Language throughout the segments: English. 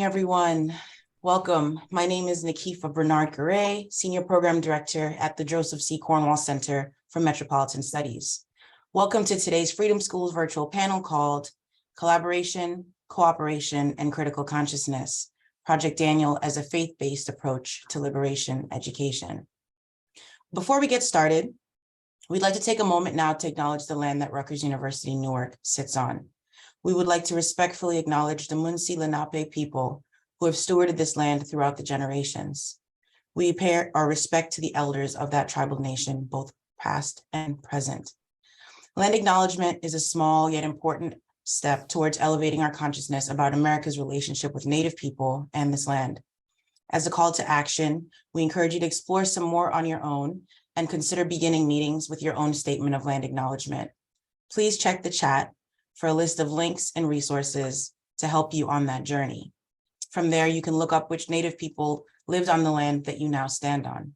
Everyone. Welcome. My name is Nikifa Bernard-Garay, Senior Program Director at the Joseph C. Cornwall Center for Metropolitan Studies. Welcome to today's Freedom Schools virtual panel called Collaboration, Cooperation, and Critical Consciousness, Project Daniel as a Faith-Based Approach to Liberation Education. Before we get started, we'd like to take a moment now to acknowledge the land that Rutgers University Newark sits on. We would like to respectfully acknowledge the Munsee Lenape people who have stewarded this land throughout the generations. We pay our respect to the elders of that tribal nation, both past and present. Land acknowledgement is a small yet important step towards elevating our consciousness about America's relationship with Native people and this land. As a call to action, we encourage you to explore some more on your own and consider beginning meetings with your own statement of land acknowledgement. Please check the chat for a list of links and resources to help you on that journey. From there, you can look up which Native people lived on the land that you now stand on.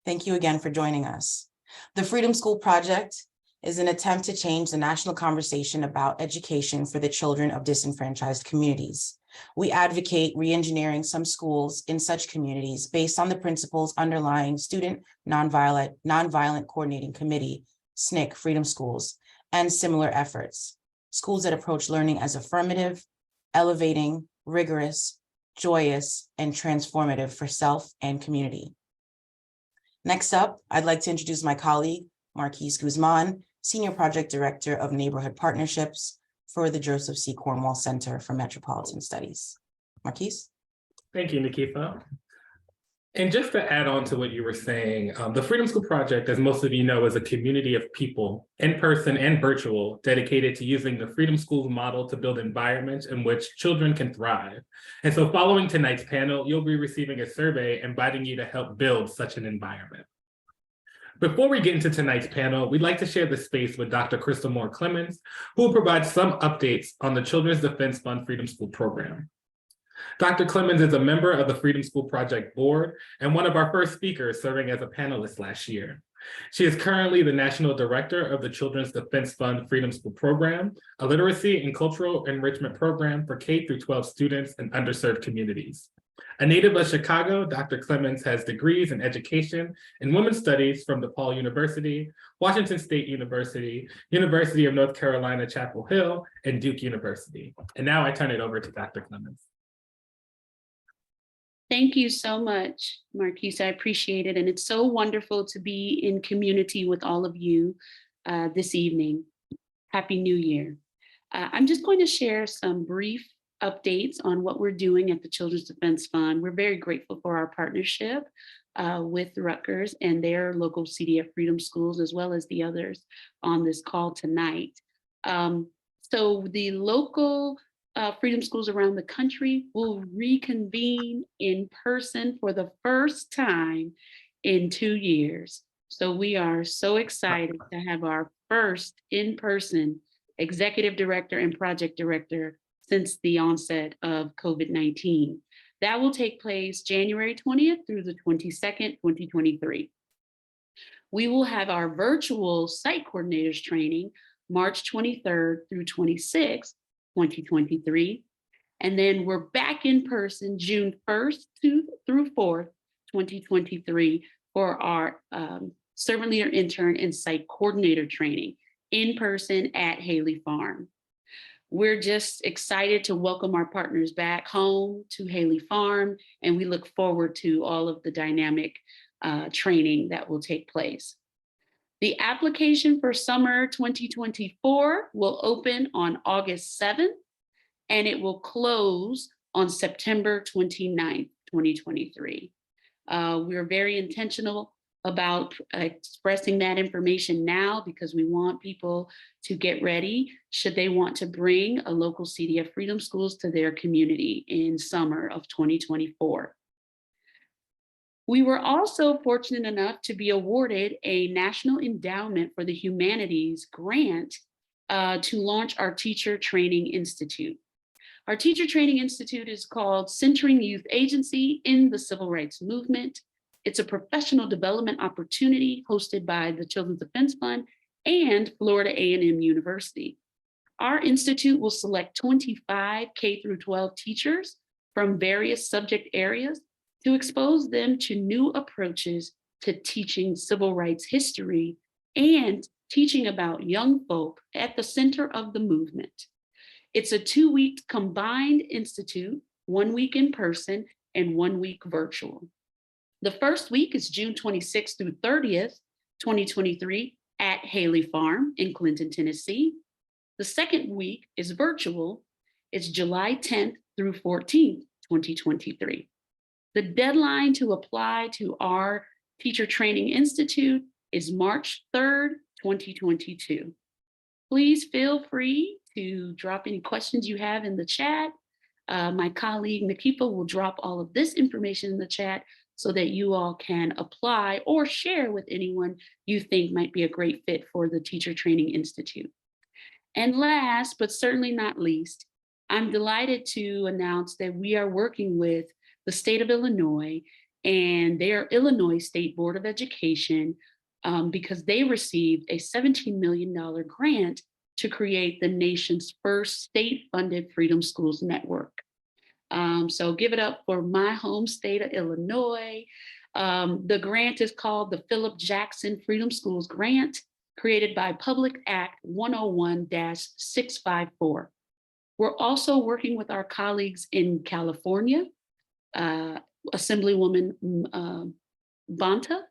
Thank you again for joining us. The Freedom School Project is an attempt to change the national conversation about education for the children of disenfranchised communities. We advocate re-engineering some schools in such communities based on the principles underlying Student Nonviolent Coordinating Committee, SNCC, Freedom Schools, and similar efforts. Schools that approach learning as affirmative, elevating, rigorous, joyous, and transformative for self and community. Next up, I'd like to introduce my colleague, Marquise Guzman, Senior Project Director of Neighborhood Partnerships for the Joseph C. Cornwall Center for Metropolitan Studies. Marquise? Thank you, Nikifa. And just to add on to what you were saying, the Freedom School Project, as most of you know, is a community of people, in person and virtual, dedicated to using the Freedom Schools model to build environments in which children can thrive. And so following tonight's panel, you'll be receiving a survey inviting you to help build such an environment. Before we get into tonight's panel, we'd like to share the space with Dr. Crystal Moore Clemens, who will provide some updates on the Children's Defense Fund Freedom School program. Dr. Clemens is a member of the Freedom School Project Board and one of our first speakers serving as a panelist last year. She is currently the National Director of the Children's Defense Fund Freedom School Program, a literacy and cultural enrichment program for K-12 students in underserved communities. A native of Chicago, Dr. Clemens has degrees in education and women's studies from DePaul University, Washington State University, University of North Carolina, Chapel Hill, and Duke University. And now I turn it over to Dr. Clemens. Thank you so much, Marquise. I appreciate it. And it's so wonderful to be in community with all of you this evening. Happy New Year. I'm just going to share some brief updates on what we're doing at the Children's Defense Fund. We're very grateful for our partnership with Rutgers and their local CDF Freedom Schools, as well as the others on this call tonight. So the local Freedom Schools around the country will reconvene in person for the first time in 2 years. So we are so excited to have our first in-person executive director and project director since the onset of COVID-19. That will take place January 20th through the 22nd, 2023. We will have our virtual site coordinators training March 23rd through 26th, 2023. And then we're back in person June 1st through 4th, 2023 for our servant leader intern and site coordinator training in person at Haley Farm. We're just excited to welcome our partners back home to Haley Farm, and we look forward to all of the dynamic training that will take place. The application for summer 2024 will open on August 7th, and it will close on September 29th, 2023. We're very intentional about expressing that information now because we want people to get ready should they want to bring a local CDF Freedom Schools to their community in summer of 2024. We were also fortunate enough to be awarded a National Endowment for the Humanities grant to launch our Teacher Training Institute. Our Teacher Training Institute is called Centering Youth Agency in the Civil Rights Movement. It's a professional development opportunity hosted by the Children's Defense Fund and Florida A&M University. Our institute will select 25 K through 12 teachers from various subject areas to expose them to new approaches to teaching civil rights history and teaching about young folk at the center of the movement. It's a 2-week combined institute, 1 week in person and 1 week virtual. The first week is June 26th through 30th, 2023 at Haley Farm in Clinton, Tennessee. The second week is virtual. It's July 10th through 14th, 2023. The deadline to apply to our Teacher Training Institute is March 3rd, 2022. Please feel free to drop any questions you have in the chat. My colleague Nikifa will drop all of this information in the chat so that you all can apply or share with anyone you think might be a great fit for the Teacher Training Institute. And last, but certainly not least, I'm delighted to announce that we are working with the state of Illinois and their Illinois State Board of Education because they received a $17 million grant to create the nation's first state-funded Freedom Schools network. So give it up for my home state of Illinois. The grant is called the Philip Jackson Freedom Schools Grant, created by Public Act 101-654. We're also working with our colleagues in California, Assemblywoman Bonta,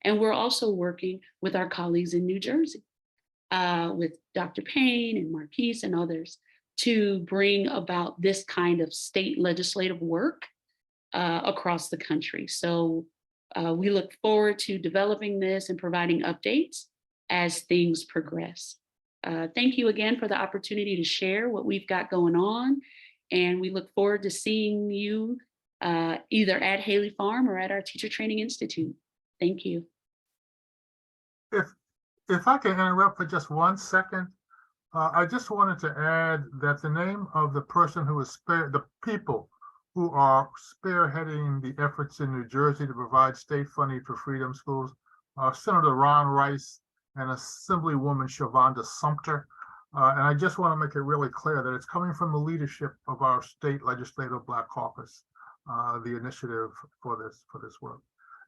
and we're also working with our colleagues in New Jersey, with Dr. Payne and Marquise and others, to bring about this kind of state legislative work across the country. So we look forward to developing this and providing updates as things progress. Thank you again for the opportunity to share what we've got going on. And we look forward to seeing you either at Haley Farm or at our Teacher Training Institute. Thank you. If I can interrupt for just 1 second, I just wanted to add that the name of the person who is the people who are spearheading the efforts in New Jersey to provide state funding for freedom schools are Senator Ron Rice and Assemblywoman Shavonda Sumter. And I just want to make it really clear that it's coming from the leadership of our state legislative Black Caucus, the initiative for this work.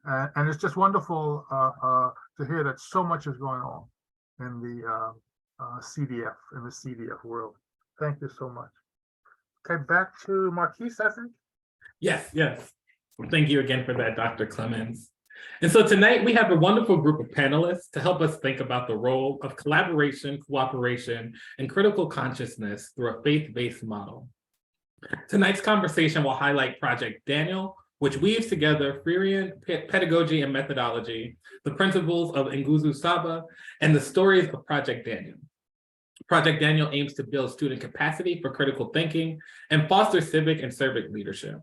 And it's just wonderful to hear that so much is going on in the CDF world. Thank you so much. Okay, back to Marquise, I think. Yes. Thank you again for that, Dr. Clemens. And so tonight we have a wonderful group of panelists to help us think about the role of collaboration, cooperation, and critical consciousness through a faith-based model. Tonight's conversation will highlight Project Daniel, which weaves together Freirian pedagogy and methodology, the principles of Nguzo Saba, and the stories of Project Daniel. Project Daniel aims to build student capacity for critical thinking and foster civic and civic leadership.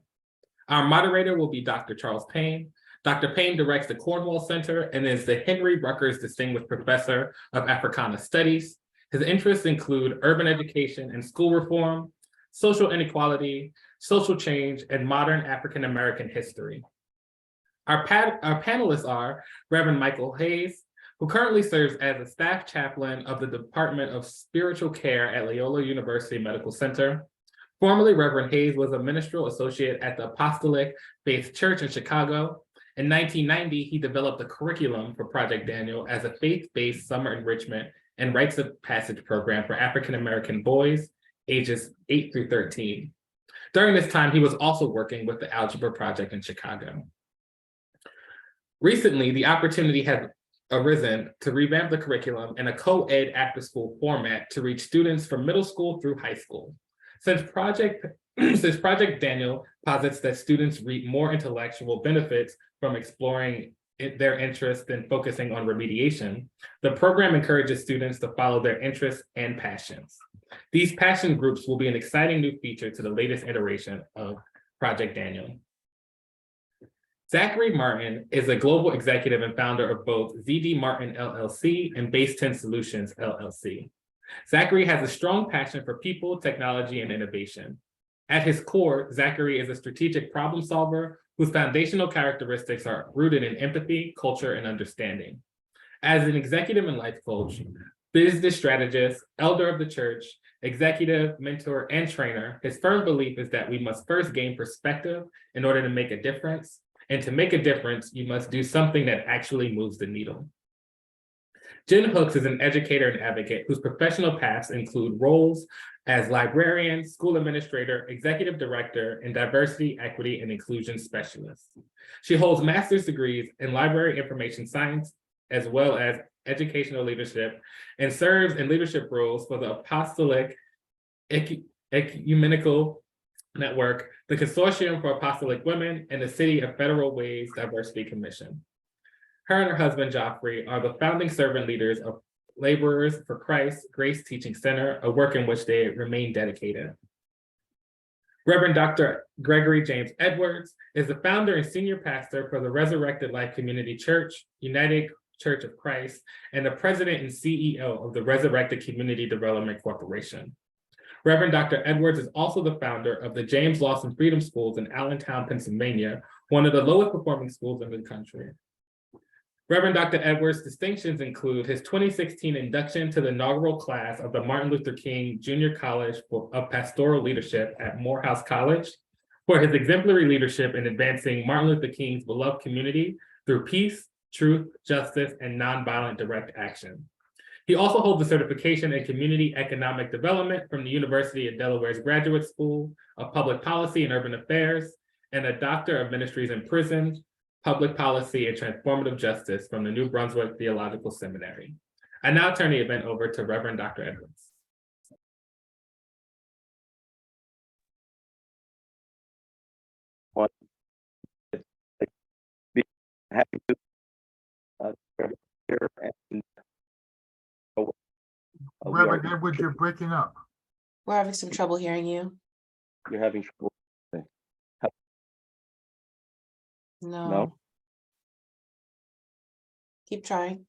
Our moderator will be Dr. Charles Payne. Dr. Payne directs the Cornwall Center and is the Henry Rutgers Distinguished Professor of Africana Studies. His interests include urban education and school reform, social inequality, social change, and modern African-American history. Our panelists are Reverend Michael Hayes, who currently serves as a staff chaplain of the Department of Spiritual Care at Loyola University Medical Center. Formerly, Reverend Hayes was a ministerial associate at the Apostolic Faith Church in Chicago. In 1990, he developed the curriculum for Project Daniel as a faith-based summer enrichment and rites of passage program for African-American boys ages 8 through 13. During this time, he was also working with the Algebra Project in Chicago. Recently, the opportunity has arisen to revamp the curriculum in a co-ed after-school format to reach students from middle school through high school. Since Project Daniel posits that students reap more intellectual benefits from exploring their interests than focusing on remediation, the program encourages students to follow their interests and passions. These passion groups will be an exciting new feature to the latest iteration of Project Daniel. Zachary Martin is a global executive and founder of both ZD Martin LLC and Base 10 Solutions LLC. Zachary has a strong passion for people, technology, and innovation. At his core, Zachary is a strategic problem solver whose foundational characteristics are rooted in empathy, culture, and understanding. As an executive and life coach, business strategist, elder of the church, Executive, mentor, and trainer, his firm belief is that we must first gain perspective in order to make a difference. And to make a difference, you must do something that actually moves the needle. Jen Hooks is an educator and advocate whose professional paths include roles as librarian, school administrator, executive director, and diversity, equity, and inclusion specialist. She holds master's degrees in library information science, as well as educational leadership, and serves in leadership roles for the Apostolic Ecumenical Network, the Consortium for Apostolic Women, and the City of Federal Ways Diversity Commission. Her and her husband, Joffrey, are the founding servant leaders of Laborers for Christ Grace Teaching Center, a work in which they remain dedicated. Reverend Dr. Gregory James Edwards is the founder and senior pastor for the Resurrected Life Community Church, United Church of Christ, and the president and CEO of the Resurrected Community Development Corporation. Reverend Dr. Edwards is also the founder of the James Lawson Freedom Schools in Allentown, Pennsylvania, one of the lowest performing schools in the country. Reverend Dr. Edwards' distinctions include his 2016 induction to the inaugural class of the Martin Luther King Junior College of Pastoral Leadership at Morehouse College, for his exemplary leadership in advancing Martin Luther King's beloved community through peace, truth, justice, and nonviolent direct action. He also holds a certification in community economic development from the University of Delaware's Graduate School of Public Policy and Urban Affairs, and a Doctor of Ministries in Prison, Public Policy, and Transformative Justice from the New Brunswick Theological Seminary. I now turn the event over to Reverend Dr. Edwards. Happy to here and Reverend Edwards, you're breaking up. We're having some trouble hearing you. you're having trouble. No. Keep trying.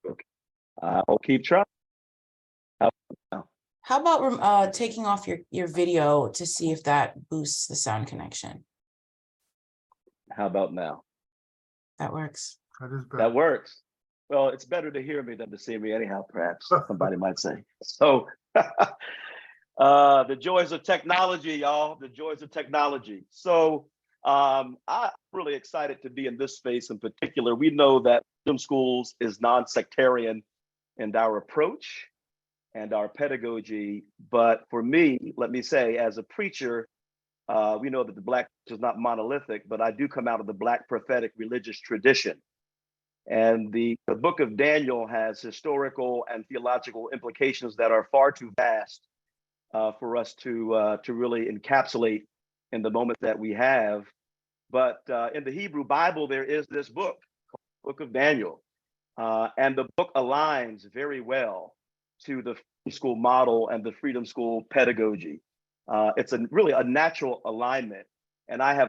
I'll keep trying. How about taking off your video to see if that boosts the sound connection? How about now? That works. That is better. That works. Well, it's better to hear me than to see me anyhow, perhaps somebody might say. So the joys of technology, y'all, the joys of technology. So I'm really excited to be in this space in particular. We know that Freedom Schools is non-sectarian in our approach and our pedagogy. But for me, let me say, as a preacher, we know that the Black church is not monolithic, but I do come out of the Black prophetic religious tradition. And the book of Daniel has historical and theological implications that are far too vast for us to really encapsulate in the moment that we have. But in the Hebrew Bible, there is this book, Book of Daniel. And the book aligns very well to the Freedom School model and the Freedom School pedagogy. It's really a natural alignment. And I have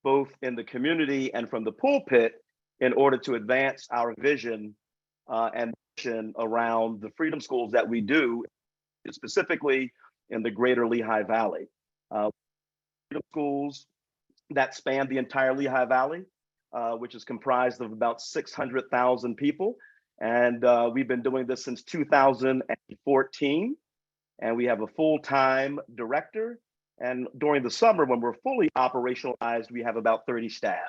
both in the community and from the pulpit in order to advance our vision and mission around the Freedom Schools that we do, specifically in the greater Lehigh Valley. Freedom Schools that span the entire Lehigh Valley, which is comprised of about 600,000 people. And we've been doing this since 2014. And we have a full-time director. And during the summer, when we're fully operationalized, we have about 30 staff.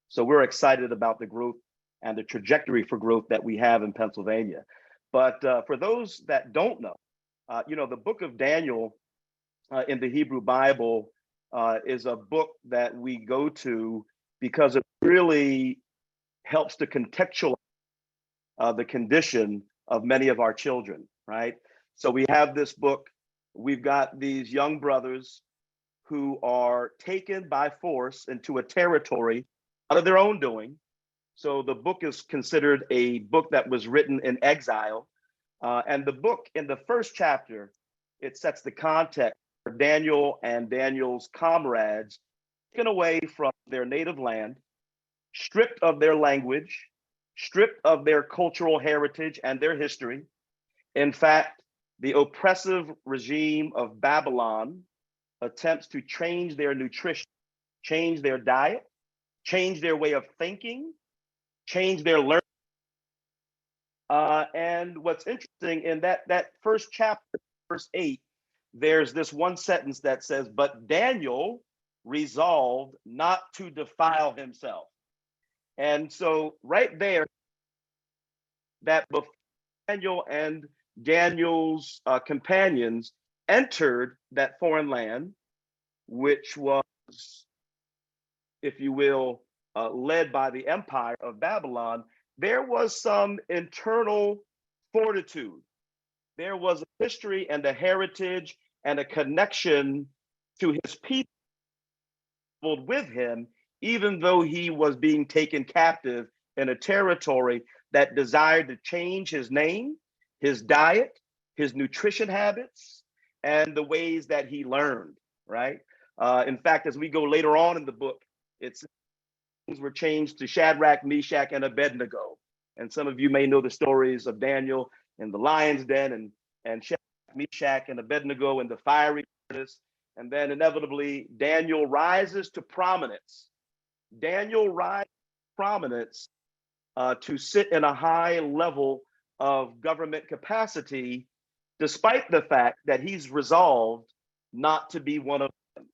So we're excited about the growth and the trajectory for growth that we have in Pennsylvania. But for those that don't know, the book of Daniel in the Hebrew Bible is a book that we go to because it really helps to contextualize the condition of many of our children, right? So we have this book, we've got these young brothers who are taken by force into a territory out of their own doing. So the book is considered a book that was written in exile. And the book in the first chapter, it sets the context for Daniel and Daniel's comrades taken away from their native land, stripped of their language, stripped of their cultural heritage and their history. In fact, the oppressive regime of Babylon attempts to change their nutrition, change their diet, change their way of thinking, change their learning. And what's interesting in that first chapter, verse 8, there's this one sentence that says, "But Daniel resolved not to defile himself." And so right there, that before Daniel and Daniel's companions entered that foreign land, which was, if you will, led by the empire of Babylon, there was some internal fortitude. There was a history and a heritage and a connection to his people with him, even though he was being taken captive in a territory that desired to change his name, his diet, his nutrition habits, and the ways that he learned, right? In fact, as we go later on in the book, it's things were changed to Shadrach, Meshach, and Abednego. And some of you may know the stories of Daniel in the lion's den and Shadrach, Meshach, and Abednego in the fiery furnace. And then inevitably, Daniel rises to prominence. Daniel rises to prominence to sit in a high level of government capacity, despite the fact that he's resolved not to be one of them.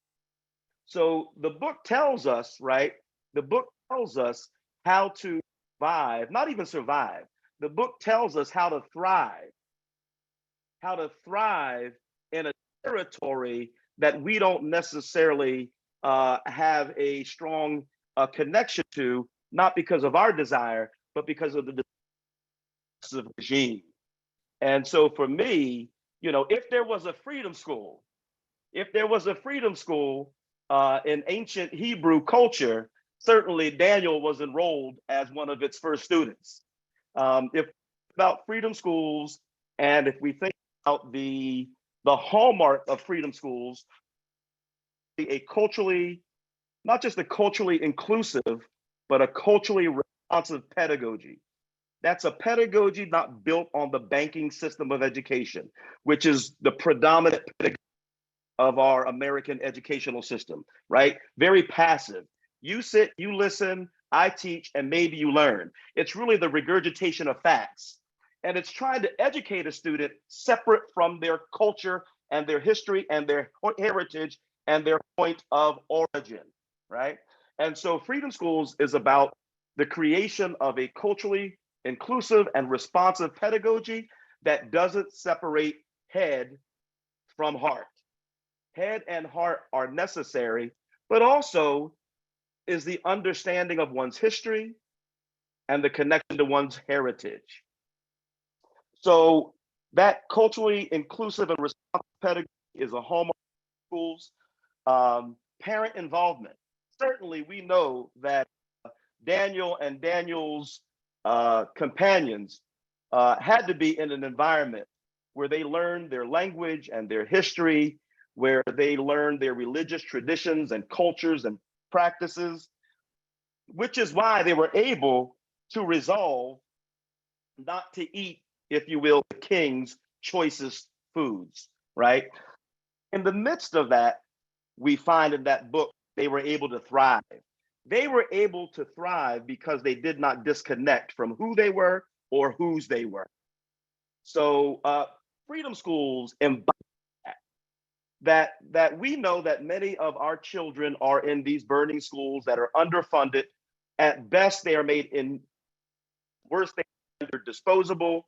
So the book tells us, right? The book tells us how to survive, not even survive. The book tells us how to thrive in a territory that we don't necessarily have a strong connection to, not because of our desire, but because of the regime. And so for me, if there was a freedom school, in ancient Hebrew culture, certainly Daniel was enrolled as one of its first students. If about freedom schools, and if we think about the hallmark of freedom schools, not just a culturally inclusive, but a culturally responsive pedagogy. That's a pedagogy not built on the banking system of education, which is the predominant pedagogy of our American educational system, right? Very passive. You sit, you listen, I teach, and maybe you learn. It's really the regurgitation of facts. And it's trying to educate a student separate from their culture and their history and their heritage and their point of origin, right? And so Freedom Schools is about the creation of a culturally inclusive and responsive pedagogy that doesn't separate head from heart. Head and heart are necessary, but also is the understanding of one's history and the connection to one's heritage. So that culturally inclusive and responsive pedagogy is a hallmark of schools. Parent involvement. Certainly we know that Daniel and Daniel's companions had to be in an environment where they learned their language and their history, where they learned their religious traditions and cultures and practices, which is why they were able to resolve not to eat, if you will, the king's choicest foods, right? In the midst of that, we find in that book, they were able to thrive. They were able to thrive because they did not disconnect from who they were or whose they were. So freedom schools embody that we know that many of our children are in these burning schools that are underfunded. At best, they are made in, worst, they're disposable.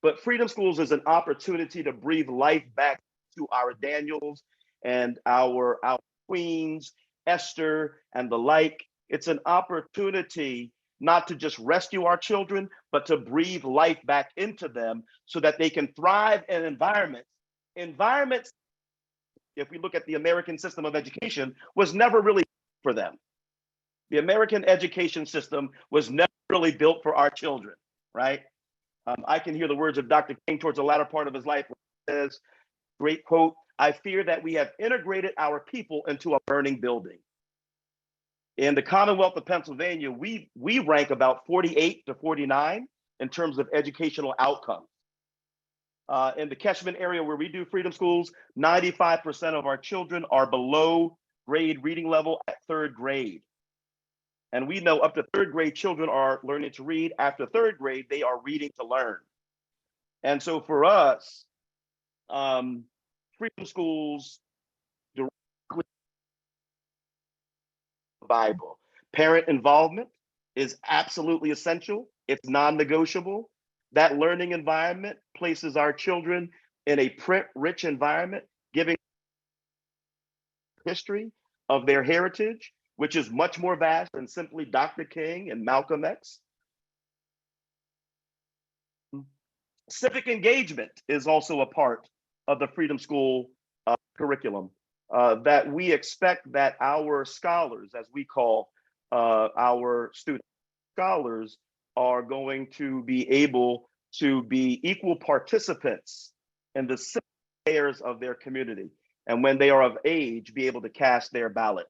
But freedom schools is an opportunity to breathe life back to our Daniels and our queens, Esther and the like. It's an opportunity not to just rescue our children, but to breathe life back into them so that they can thrive in environments, if we look at the American system of education, was never really for them. The American education system was never really built for our children, right? I can hear the words of Dr. King towards the latter part of his life, where he says, great quote, "I fear that we have integrated our people into a burning building." In the Commonwealth of Pennsylvania, we rank about 48 to 49 in terms of educational outcomes. In the catchment area where we do freedom schools, 95% of our children are below grade reading level at third grade. And we know up to third grade children are learning to read. After third grade, they are reading to learn. And so for us, Freedom schools directly the Bible. Parent involvement is absolutely essential. It's non-negotiable. That learning environment places our children in a print-rich environment, giving history of their heritage, which is much more vast than simply Dr. King and Malcolm X. Civic engagement is also a part of the Freedom School curriculum, that we expect that our scholars, as we call our student scholars, are going to be able to be equal participants in the civic affairs of their community. And when they are of age, be able to cast their ballot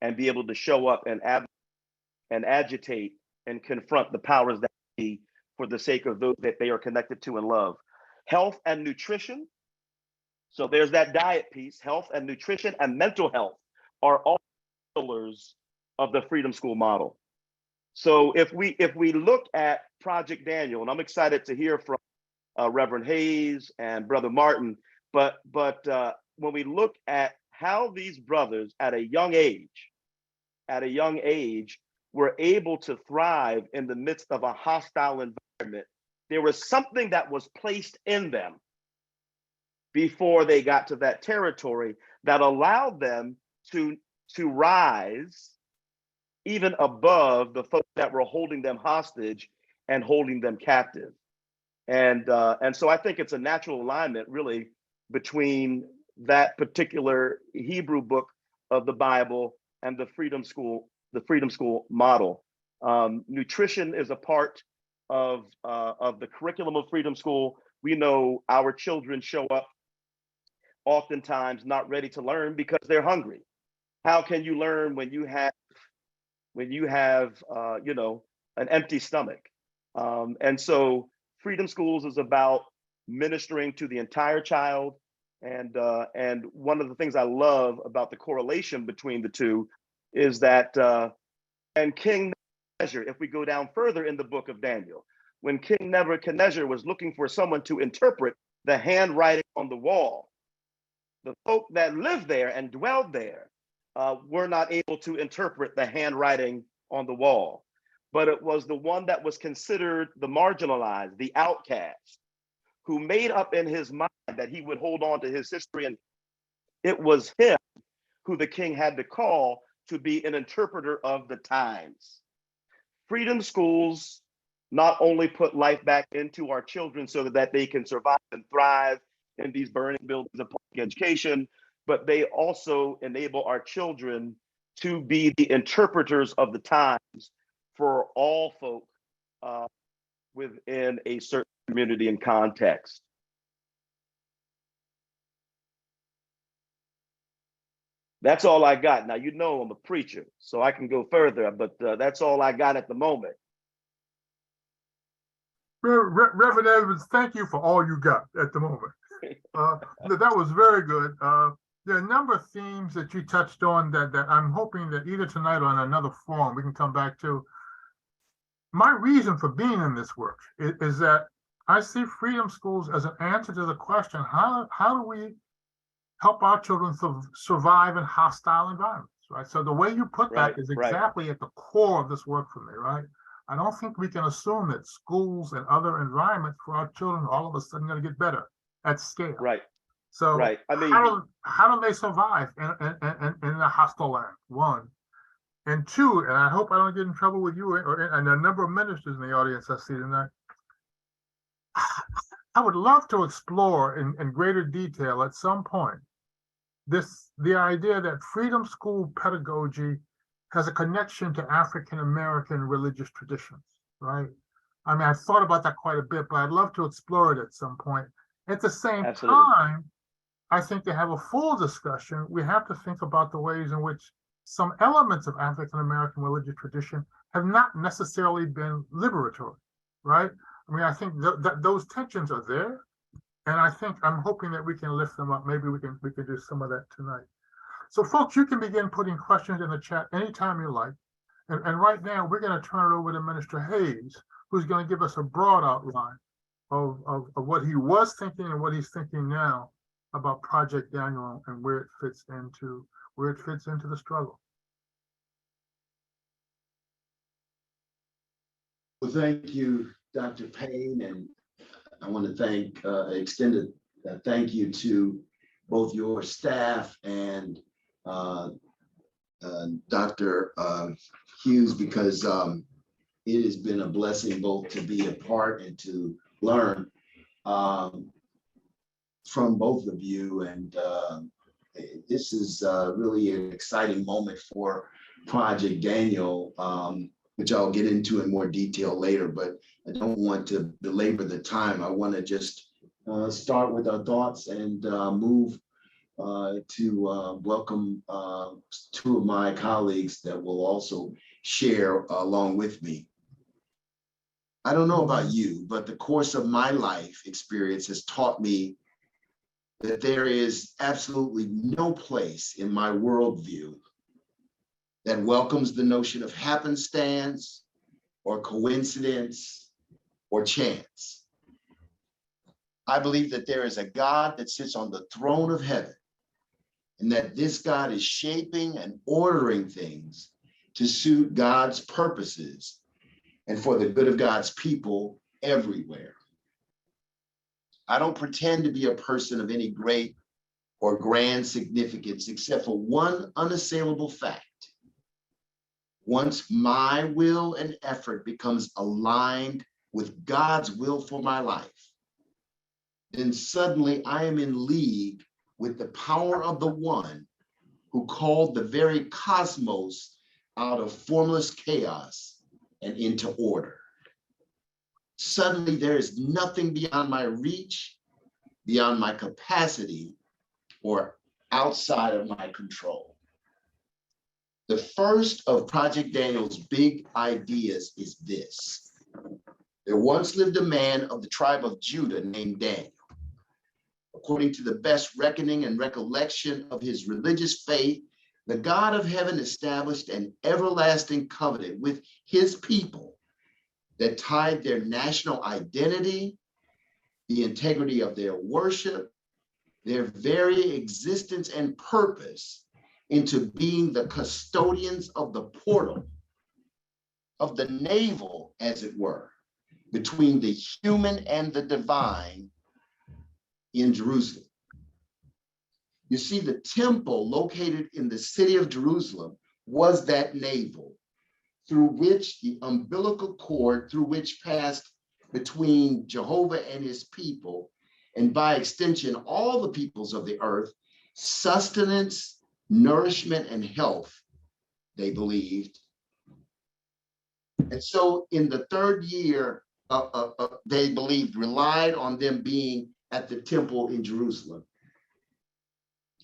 and be able to show up and agitate and confront the powers that be for the sake of those that they are connected to and love. Health and nutrition. So there's that diet piece. Health and nutrition and mental health are all pillars of the Freedom School model. So if we look at Project Daniel, and I'm excited to hear from Reverend Hayes and Brother Martin, but when we look at how these brothers at a young age were able to thrive in the midst of a hostile environment, there was something that was placed in them before they got to that territory that allowed them to rise even above the folks that were holding them hostage and holding them captive. And so I think it's a natural alignment really between that particular Hebrew book of the Bible and the Freedom School model. Nutrition is a part of the curriculum of Freedom School. We know our children show up oftentimes not ready to learn because they're hungry. How can you learn when you have an empty stomach? And so Freedom Schools is about ministering to the entire child. And one of the things I love about the correlation between the two is that and King Nebuchadnezzar, if we go down further in the book of Daniel, when King Nebuchadnezzar was looking for someone to interpret the handwriting on the wall, the folk that lived there and dwelled there were not able to interpret the handwriting on the wall. But it was the one that was considered the marginalized, the outcast, who made up in his mind that he would hold on to his history. And it was him who the king had to call to be an interpreter of the times. Freedom Schools not only put life back into our children so that they can survive and thrive in these burning buildings of public education, but they also enable our children to be the interpreters of the times for all folk within a certain community and context. That's all I got. Now, you know I'm a preacher, so I can go further, but that's all I got at the moment. Reverend Evans, thank you for all you got at the moment. That was very good. There are a number of themes that you touched on that I'm hoping that either tonight or in another forum we can come back to. My reason for being in this work is that I see Freedom Schools as an answer to the question, how do we help our children survive in hostile environments, right? So the way you put that is exactly at the core of this work for me, right? I don't think we can assume that schools and other environments for our children all of a sudden going to get better at scale. Right. So I mean, how do they survive in a hostile land? One. And two, and I hope I don't get in trouble with you and a number of ministers in the audience I see tonight. I would love to explore in greater detail at some point the idea that Freedom School pedagogy has a connection to African American religious traditions, right? I mean, I've thought about that quite a bit, but I'd love to explore it at some point. At the same time, I think to have a full discussion, we have to think about the ways in which some elements of African American religious tradition have not necessarily been liberatory, right? I mean, I think those tensions are there, and I'm hoping that we can lift them up. Maybe we can do some of that tonight. So, folks, you can begin putting questions in the chat anytime you like. And right now, we're going to turn it over to Minister Hayes, who's going to give us a broad outline of what he was thinking and what he's thinking now about Project Daniel and where it fits into the struggle. Well, thank you, Dr. Payne, and I want to extend a thank you to both your staff and Dr. Hughes, because it has been a blessing both to be a part and to learn from both of you. And this is really an exciting moment for Project Daniel, which I'll get into in more detail later, but I don't want to belabor the time. I want to just start with our thoughts and move to welcome two of my colleagues that will also share along with me. I don't know about you, but the course of my life experience has taught me that there is absolutely no place in my worldview that welcomes the notion of happenstance or coincidence or chance. I believe that there is a God that sits on the throne of heaven, and that this God is shaping and ordering things to suit God's purposes and for the good of God's people everywhere. I don't pretend to be a person of any great or grand significance, except for one unassailable fact. Once my will and effort becomes aligned with God's will for my life, then suddenly I am in league with the power of the one who called the very cosmos out of formless chaos and into order. Suddenly there is nothing beyond my reach, beyond my capacity, or outside of my control. The first of Project Daniel's big ideas is this. There once lived a man of the tribe of Judah named Daniel. According to the best reckoning and recollection of his religious faith, the God of heaven established an everlasting covenant with his people that tied their national identity, the integrity of their worship, their very existence and purpose into being the custodians of the portal, of the navel, as it were, between the human and the divine in Jerusalem. You see, the temple located in the city of Jerusalem was that navel through which the umbilical cord through which passed between Jehovah and his people, and by extension, all the peoples of the earth, sustenance, nourishment, and health, they believed. And so in the third year, they believed relied on them being at the temple in Jerusalem.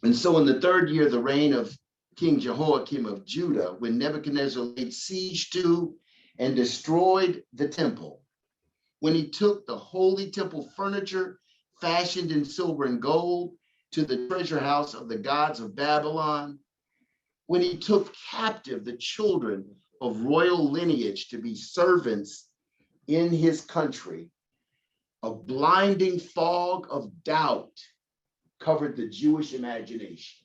And so in the third year, the reign of King Jehoiakim of Judah, when Nebuchadnezzar laid siege to and destroyed the temple, when he took the holy temple furniture fashioned in silver and gold to the treasure house of the gods of Babylon, when he took captive the children of royal lineage to be servants in his country, a blinding fog of doubt covered the Jewish imagination.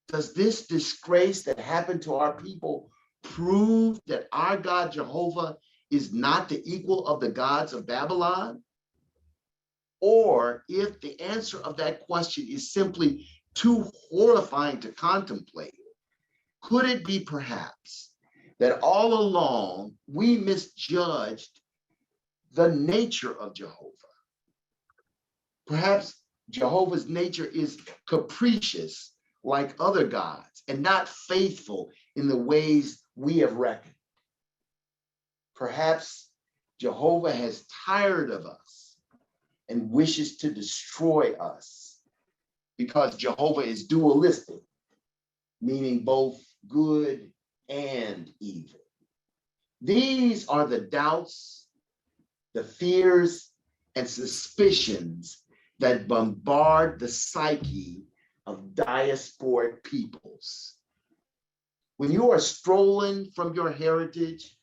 Does this disgrace that happened to our people prove that our God Jehovah is not the equal of the gods of Babylon? Or if the answer of that question is simply too horrifying to contemplate, could it be perhaps that all along we misjudged the nature of Jehovah? Perhaps Jehovah's nature is capricious like other gods and not faithful in the ways we have reckoned. Perhaps Jehovah has tired of us and wishes to destroy us because Jehovah is dualistic, meaning both good and evil. These are the doubts, the fears, and suspicions that bombard the psyche of diasporic peoples. When you are strolling from your heritage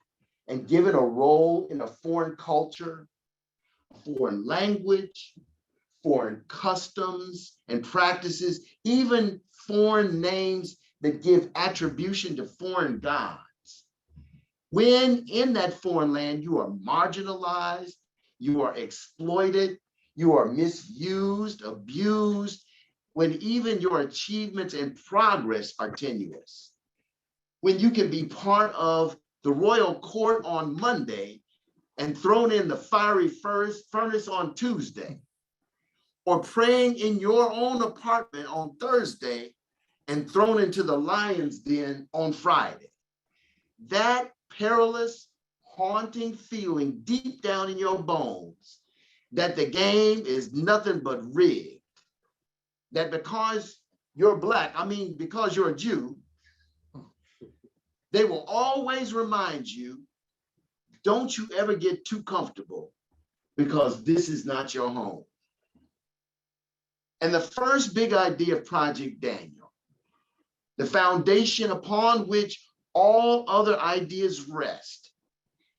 and given a role in a foreign culture, foreign language, foreign customs and practices, even foreign names that give attribution to foreign gods. When in that foreign land, you are marginalized, you are exploited, you are misused, abused, when even your achievements and progress are tenuous. When you can be part of the royal court on Monday and thrown in the fiery furnace on Tuesday, or praying in your own apartment on Thursday and thrown into the lion's den on Friday. That perilous, haunting feeling deep down in your bones that the game is nothing but rigged, that because you're Black, because you're a Jew, they will always remind you, don't you ever get too comfortable because this is not your home. And the first big idea of Project Daniel, the foundation upon which all other ideas rest,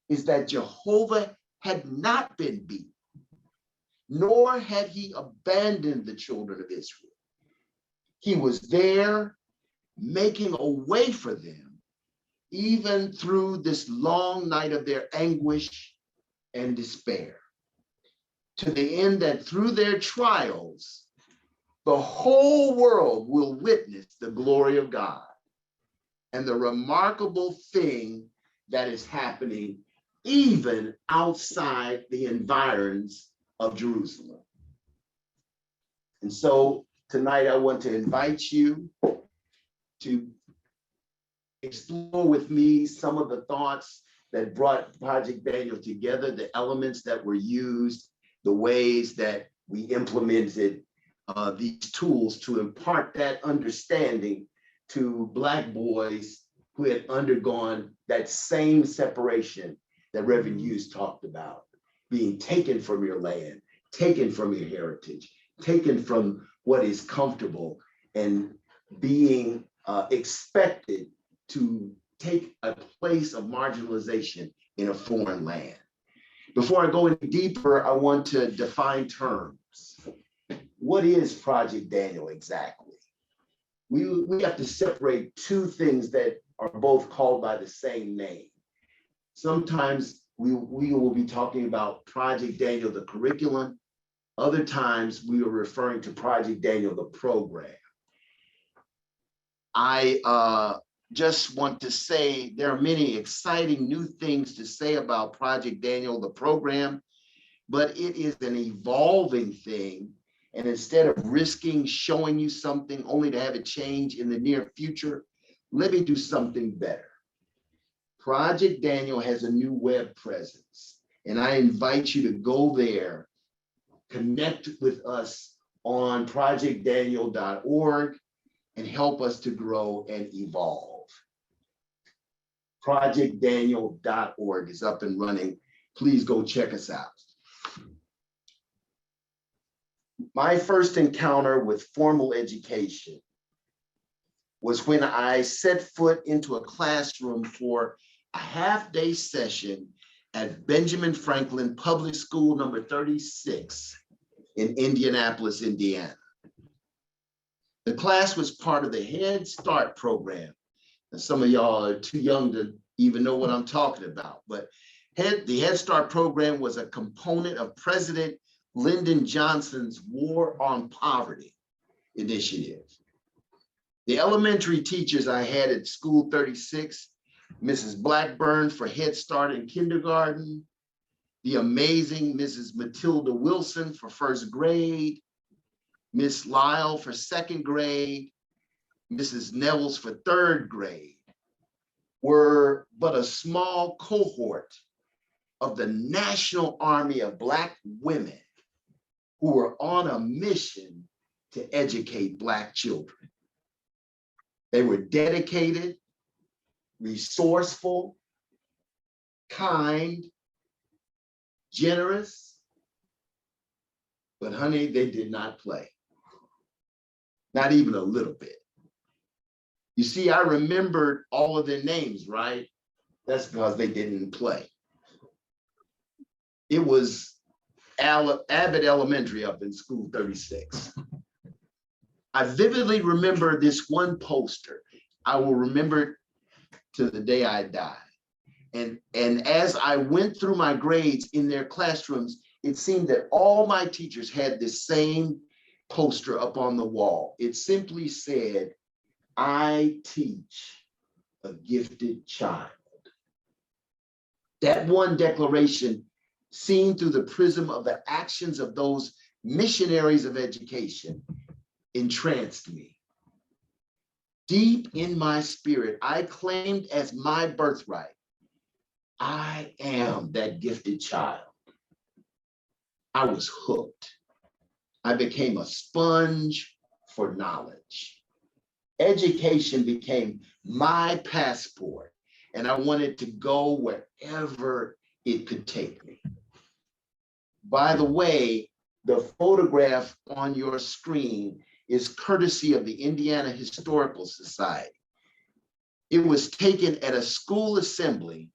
is that Jehovah had not been beaten, nor had he abandoned the children of Israel. He was there making a way for them, even through this long night of their anguish and despair, to the end that through their trials, the whole world will witness the glory of God and the remarkable thing that is happening even outside the environs of Jerusalem. And so tonight I want to invite you to explore with me some of the thoughts that brought Project Daniel together, the elements that were used, the ways that we implemented these tools to impart that understanding to Black boys who had undergone that same separation that Reverend Hayes talked about, being taken from your land, taken from your heritage, taken from what is comfortable, and being expected to take a place of marginalization in a foreign land. Before I go any deeper, I want to define terms. What is Project Daniel exactly? We have to separate two things that are both called by the same name. Sometimes we will be talking about Project Daniel, the curriculum. Other times we are referring to Project Daniel, the program. I just want to say there are many exciting new things to say about Project Daniel, the program, but it is an evolving thing. And instead of risking showing you something only to have it change in the near future, let me do something better. Project Daniel has a new web presence, and I invite you to go there, connect with us on projectdaniel.org, and help us to grow and evolve. Projectdaniel.org is up and running. Please go check us out. My first encounter with formal education was when I set foot into a classroom for a half-day session at Benjamin Franklin Public School number 36 in Indianapolis, Indiana. The class was part of the Head Start program. And some of y'all are too young to even know what I'm talking about, but the Head Start program was a component of President Lyndon Johnson's War on Poverty initiative. The elementary teachers I had at School 36, Mrs. Blackburn for Head Start and kindergarten, the amazing Mrs. Matilda Wilson for first grade, Miss Lyle for second grade, Mrs. Nevels for third grade, were but a small cohort of the national army of Black women who were on a mission to educate Black children. They were dedicated, resourceful, kind, generous, but honey, they did not play. Not even a little bit. You see, I remembered all of their names, right? That's because they didn't play. It was Abbott Elementary up in School 36. I vividly remember this one poster. I will remember it to the day I die. And as I went through my grades in their classrooms, it seemed that all my teachers had this same poster up on the wall. It simply said, "I teach a gifted child." That one declaration, seen through the prism of the actions of those missionaries of education, entranced me. Deep in my spirit, I claimed as my birthright, I am that gifted child. I was hooked. I became a sponge for knowledge. Education became my passport, and I wanted to go wherever it could take me. By the way, the photograph on your screen is courtesy of the Indiana Historical Society. It was taken at a school assembly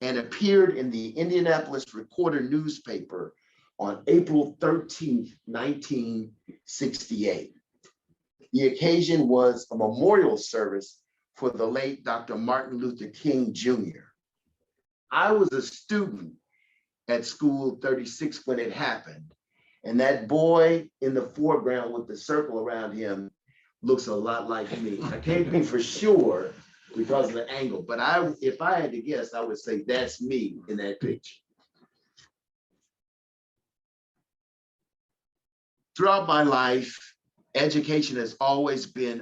and appeared in the Indianapolis Recorder newspaper on April 13th, 1968. The occasion was a memorial service for the late Dr. Martin Luther King Jr. I was a student at School 36 when it happened, and that boy in the foreground with the circle around him looks a lot like me. I can't be for sure because of the angle, but if I had to guess, I would say that's me in that picture. Throughout my life, education has always had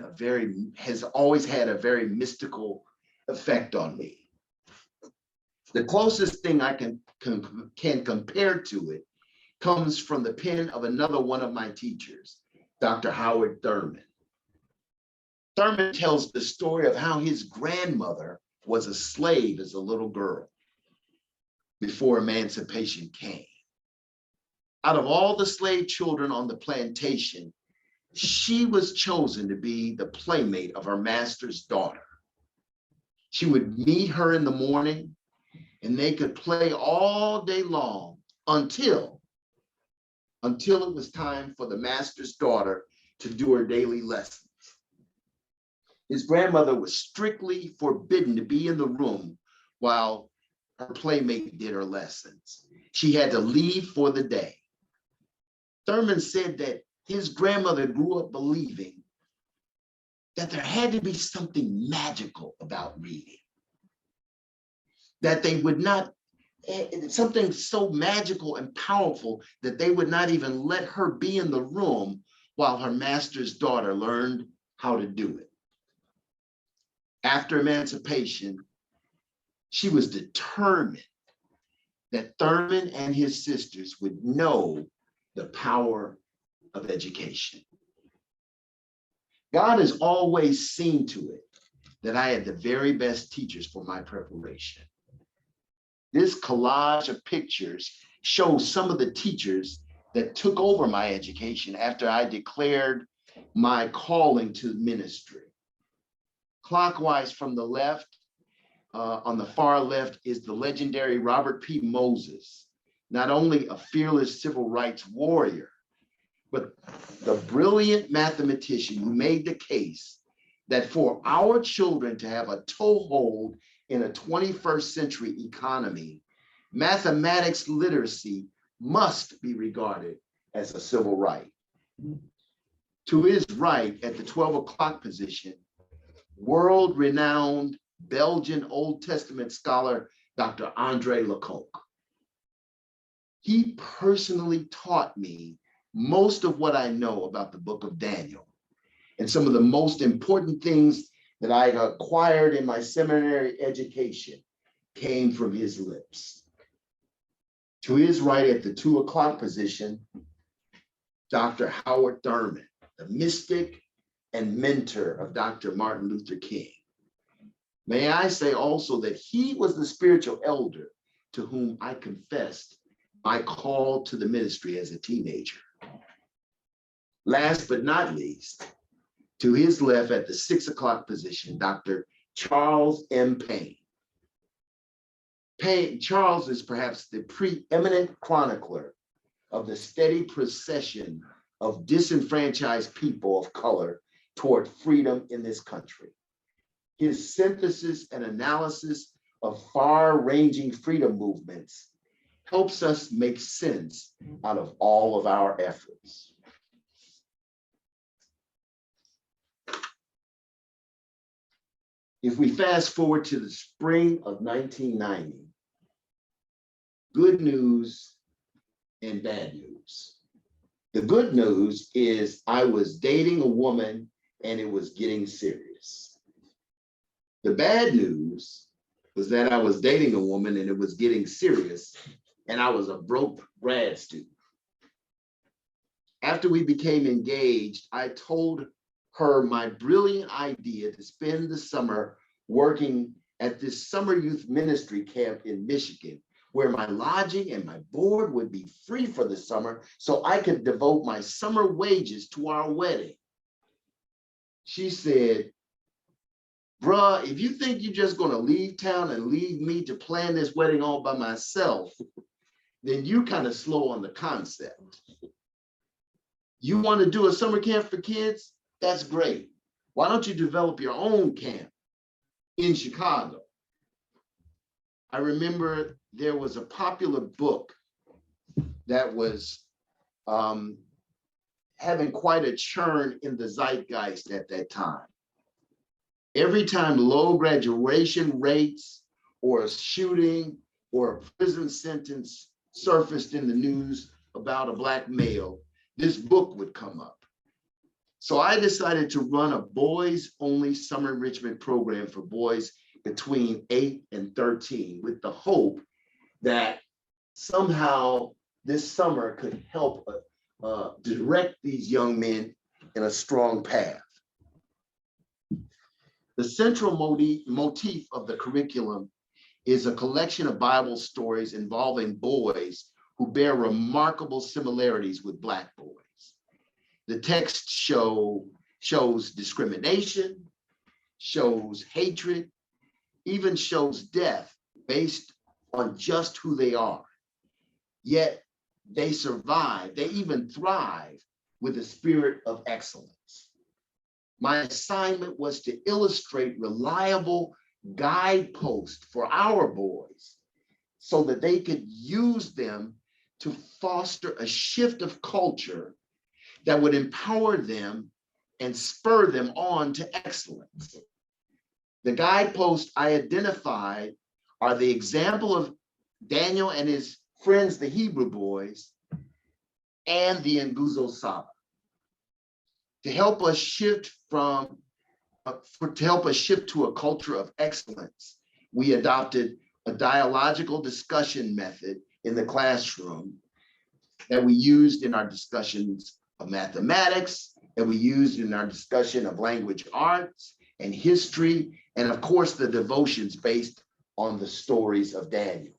a very mystical effect on me. The closest thing I can compare to it comes from the pen of another one of my teachers, Dr. Howard Thurman. Thurman tells the story of how his grandmother was a slave as a little girl before emancipation came. Out of all the slave children on the plantation, she was chosen to be the playmate of her master's daughter. She would meet her in the morning, and they could play all day long until it was time for the master's daughter to do her daily lessons. His grandmother was strictly forbidden to be in the room while her playmate did her lessons. She had to leave for the day. Thurman said that his grandmother grew up believing that there had to be something magical about reading, that they would not, something so magical and powerful that they would not even let her be in the room while her master's daughter learned how to do it. After emancipation, she was determined that Thurman and his sisters would know the power of education. God has always seen to it that I had the very best teachers for my preparation. This collage of pictures shows some of the teachers that took over my education after I declared my calling to ministry. Clockwise from the left, on the far left, is the legendary Robert P. Moses, not only a fearless civil rights warrior, but the brilliant mathematician who made the case that for our children to have a toehold in a 21st century economy, mathematics literacy must be regarded as a civil right. To his right, at the 12 o'clock position, world-renowned Belgian Old Testament scholar, Dr. André Lecoq. He personally taught me most of what I know about the book of Daniel, and some of the most important things that I acquired in my seminary education came from his lips. To his right, at the 2 o'clock position, Dr. Howard Thurman, the mystic and mentor of Dr. Martin Luther King. May I say also that he was the spiritual elder to whom I confessed my call to the ministry as a teenager. Last but not least, to his left at the 6 o'clock position, Dr. Charles M. Payne. Charles is perhaps the preeminent chronicler of the steady procession of disenfranchised people of color toward freedom in this country. His synthesis and analysis of far-ranging freedom movements helps us make sense out of all of our efforts. If we fast forward to the spring of 1990, good news and bad news. The good news is I was dating a woman and it was getting serious. The bad news was that I was dating a woman and it was getting serious, and I was a broke grad student. After we became engaged, I told her my brilliant idea to spend the summer working at this summer youth ministry camp in Michigan, where my lodging and my board would be free for the summer so I could devote my summer wages to our wedding. She said, bruh, if you think you're just gonna leave town and leave me to plan this wedding all by myself, then you kind of slow on the concept. You want to do a summer camp for kids? That's great. Why don't you develop your own camp in Chicago? I remember there was a popular book that was having quite a churn in the zeitgeist at that time. Every time low graduation rates or a shooting or a prison sentence surfaced in the news about a Black male, this book would come up. So I decided to run a boys-only summer enrichment program for boys between 8 and 13 with the hope that somehow this summer could help direct these young men in a strong path. The central motif of the curriculum is a collection of Bible stories involving boys who bear remarkable similarities with Black boys. The text shows discrimination, shows hatred, even shows death based on just who they are. Yet they survive, they even thrive with a spirit of excellence. My assignment was to illustrate reliable guideposts for our boys so that they could use them to foster a shift of culture that would empower them and spur them on to excellence. The guideposts I identified are the example of Daniel and his friends, the Hebrew boys, and the Nguzo Saba. To help us shift to a culture of excellence, we adopted a dialogical discussion method in the classroom that we used in our discussions of mathematics, that we used in our discussion of language arts and history, and of course the devotions based on the stories of Daniel.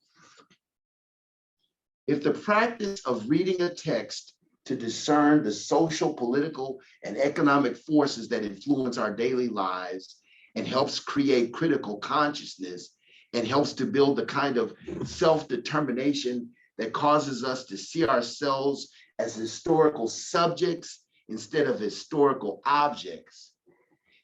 If the practice of reading a text to discern the social, political, and economic forces that influence our daily lives and helps create critical consciousness and helps to build the kind of self-determination that causes us to see ourselves as historical subjects instead of historical objects,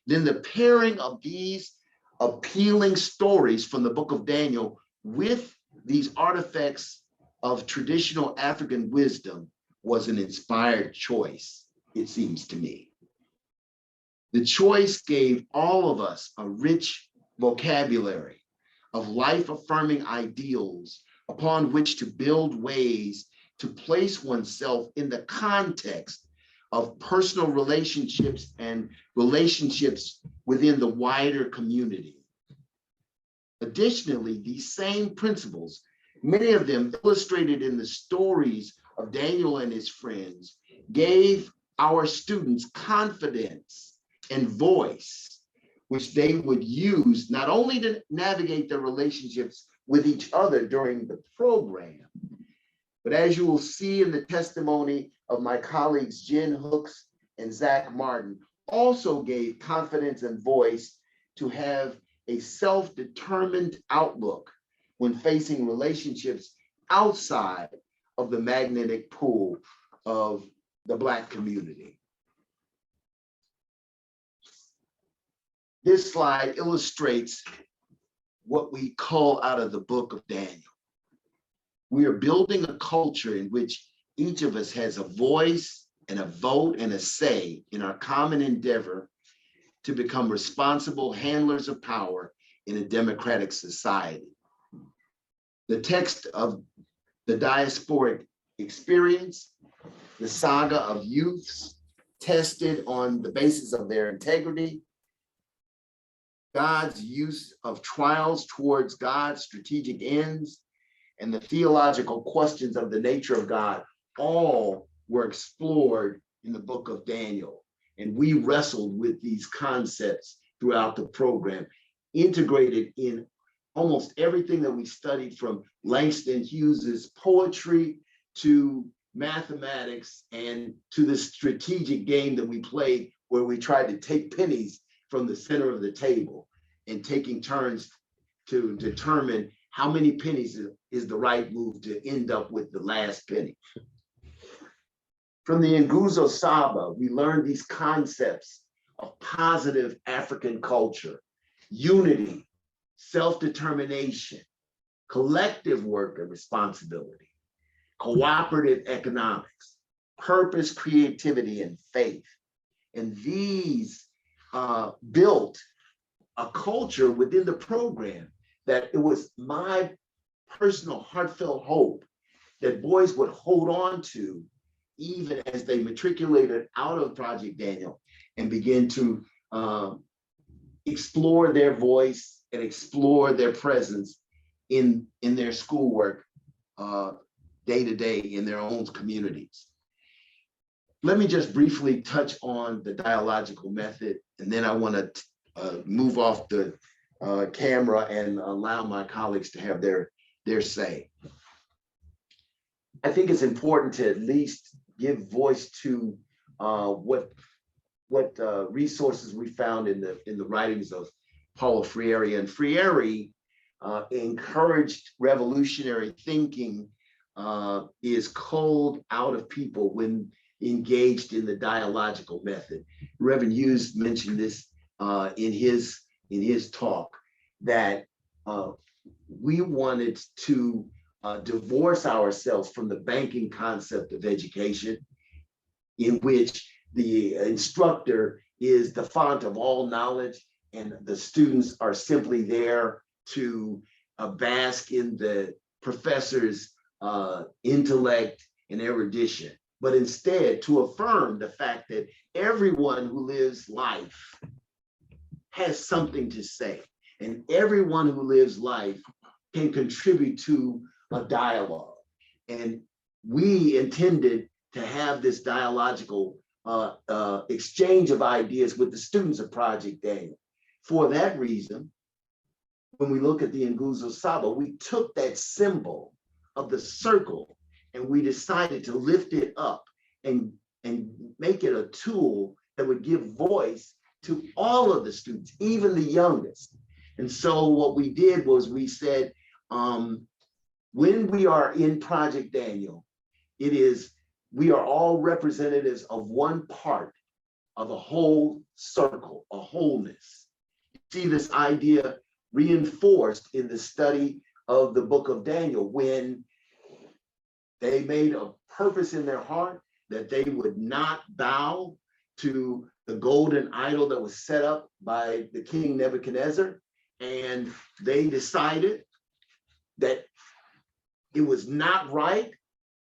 then the pairing of these appealing stories from the book of Daniel with these artifacts of traditional African wisdom was an inspired choice, it seems to me. The choice gave all of us a rich vocabulary of life-affirming ideals upon which to build ways to place oneself in the context of personal relationships and relationships within the wider community. Additionally, these same principles, many of them illustrated in the stories of Daniel and his friends, gave our students confidence and voice, which they would use not only to navigate their relationships with each other during the program, but as you will see in the testimony of my colleagues, Jen Hooks and Zach Martin, also gave confidence and voice to have a self-determined outlook when facing relationships outside of the magnetic pull of the Black community. This slide illustrates what we call out of the book of Daniel. We are building a culture in which each of us has a voice and a vote and a say in our common endeavor to become responsible handlers of power in a democratic society. The text of the diasporic experience, the saga of youths tested on the basis of their integrity, God's use of trials towards God's strategic ends, and the theological questions of the nature of God all were explored in the book of Daniel. And we wrestled with these concepts throughout the program, integrated in almost everything that we studied, from Langston Hughes's poetry to mathematics and to the strategic game that we played, where we tried to take pennies from the center of the table and taking turns to determine how many pennies is the right move to end up with the last penny. From the Nguzo Saba, we learned these concepts of positive African culture, unity, self-determination, collective work and responsibility, cooperative economics, purpose, creativity, and faith. And these built a culture within the program that it was my personal heartfelt hope that boys would hold on to even as they matriculated out of Project Daniel and begin to explore their voice and explore their presence in their schoolwork day to day in their own communities. Let me just briefly touch on the dialogical method, and then I want to move off the camera and allow my colleagues to have their say. I think it's important to at least give voice to what resources we found in the writings of Paulo Freire. And Freire encouraged revolutionary thinking is culled out of people when engaged in the dialogical method. Reverend Hayes mentioned this in his talk, that we wanted to divorce ourselves from the banking concept of education, in which the instructor is the font of all knowledge and the students are simply there to bask in the professor's intellect and erudition, but instead to affirm the fact that everyone who lives life has something to say, and everyone who lives life can contribute to a dialogue. And we intended to have this dialogical exchange of ideas with the students of Project Daniel. For that reason, when we look at the Nguzo Saba, we took that symbol of the circle and we decided to lift it up and make it a tool that would give voice to all of the students, even the youngest. And so what we did was we said, when we are in Project Daniel, we are all representatives of one part of a whole circle, a wholeness. See this idea reinforced in the study of the book of Daniel, when they made a purpose in their heart that they would not bow to the golden idol that was set up by the king Nebuchadnezzar. And they decided that it was not right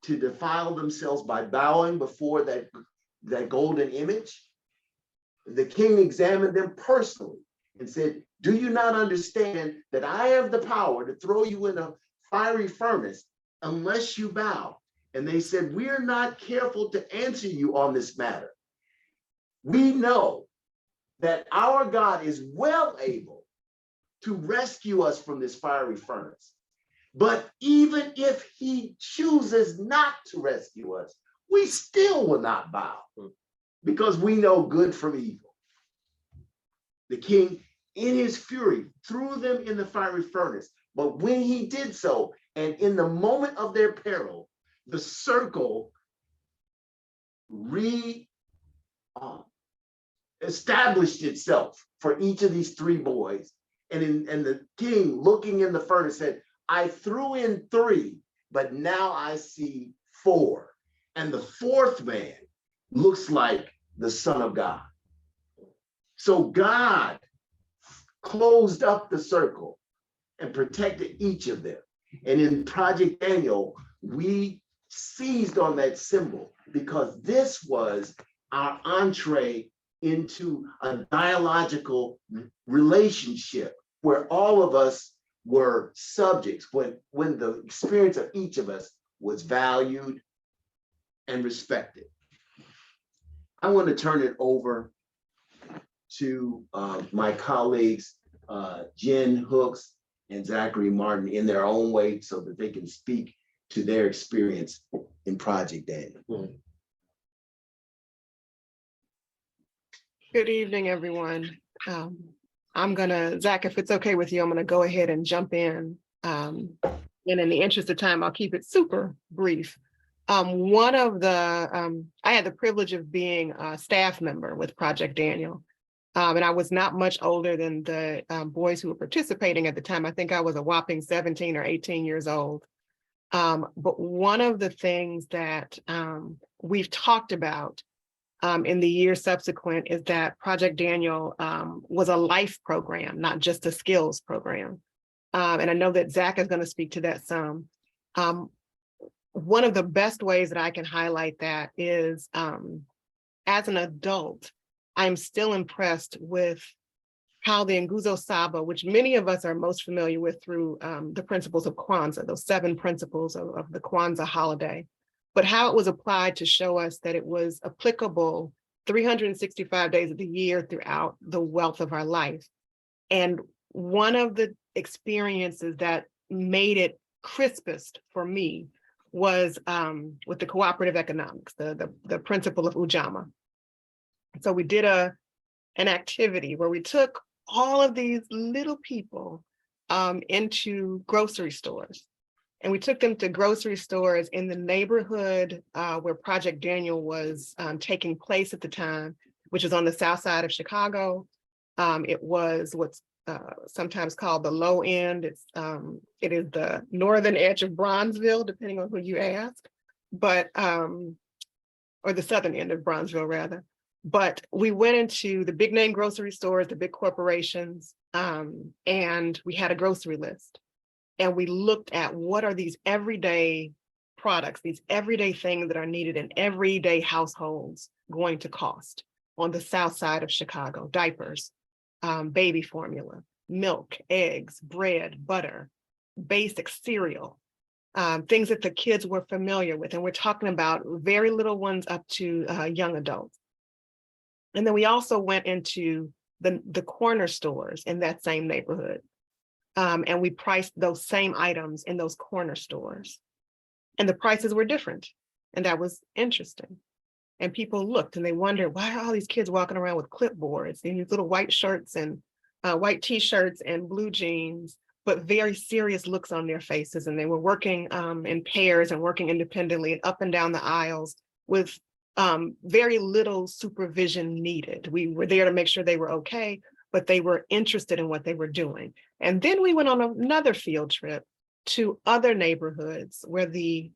to defile themselves by bowing before that golden image. The king examined them personally and said, do you not understand that I have the power to throw you in a fiery furnace unless you bow? And they said, we're not careful to answer you on this matter. We know that our God is well able to rescue us from this fiery furnace. But even if he chooses not to rescue us, we still will not bow, because we know good from evil. The king, in his fury, threw them in the fiery furnace. But when he did so, and in the moment of their peril, the circle established itself for each of these three boys. And the king, looking in the furnace, said, I threw in three, but now I see four. And the fourth man looks like the Son of God. So God closed up the circle and protected each of them. And in Project Daniel, we seized on that symbol because this was our entree into a dialogical relationship where all of us were subjects, when the experience of each of us was valued and respected. I want to turn it over to my colleagues, Jen Hooks and Zachary Martin, in their own way so that they can speak to their experience in Project Daniel. Good evening, everyone. I'm gonna, Zach, if it's okay with you, I'm gonna go ahead and jump in. And in the interest of time, I'll keep it super brief. I had the privilege of being a staff member with Project Daniel. And I was not much older than the boys who were participating at the time. I think I was a whopping 17 or 18 years old. But one of the things that we've talked about in the years subsequent is that Project Daniel was a life program, not just a skills program. And I know that Zach is going to speak to that some. One of the best ways that I can highlight that is as an adult, I'm still impressed with how the Nguzo Saba, which many of us are most familiar with through the principles of Kwanzaa, those 7 principles of the Kwanzaa holiday, but how it was applied to show us that it was applicable 365 days of the year throughout the wealth of our life. And one of the experiences that made it crispest for me was with the cooperative economics, the principle of Ujamaa. So we did an activity where we took all of these little people into grocery stores. And we took them to grocery stores in the neighborhood where Project Daniel was taking place at the time, which is on the south side of Chicago. It was what's sometimes called the low end. It is the northern edge of Bronzeville, depending on who you ask, but or the southern end of Bronzeville, rather. But we went into the big name grocery stores, the big corporations, and we had a grocery list. And we looked at what are these everyday products, these everyday things that are needed in everyday households going to cost on the south side of Chicago: diapers, baby formula, milk, eggs, bread, butter, basic cereal, things that the kids were familiar with. And we're talking about very little ones up to young adults. And then we also went into the corner stores in that same neighborhood. And we priced those same items in those corner stores. And the prices were different. And that was interesting. And people looked and they wondered, why are all these kids walking around with clipboards and these little white shirts and white t-shirts and blue jeans, but very serious looks on their faces. And they were working in pairs and working independently and up and down the aisles with very little supervision needed. We were there to make sure they were okay, but they were interested in what they were doing. And then we went on another field trip to other neighborhoods where the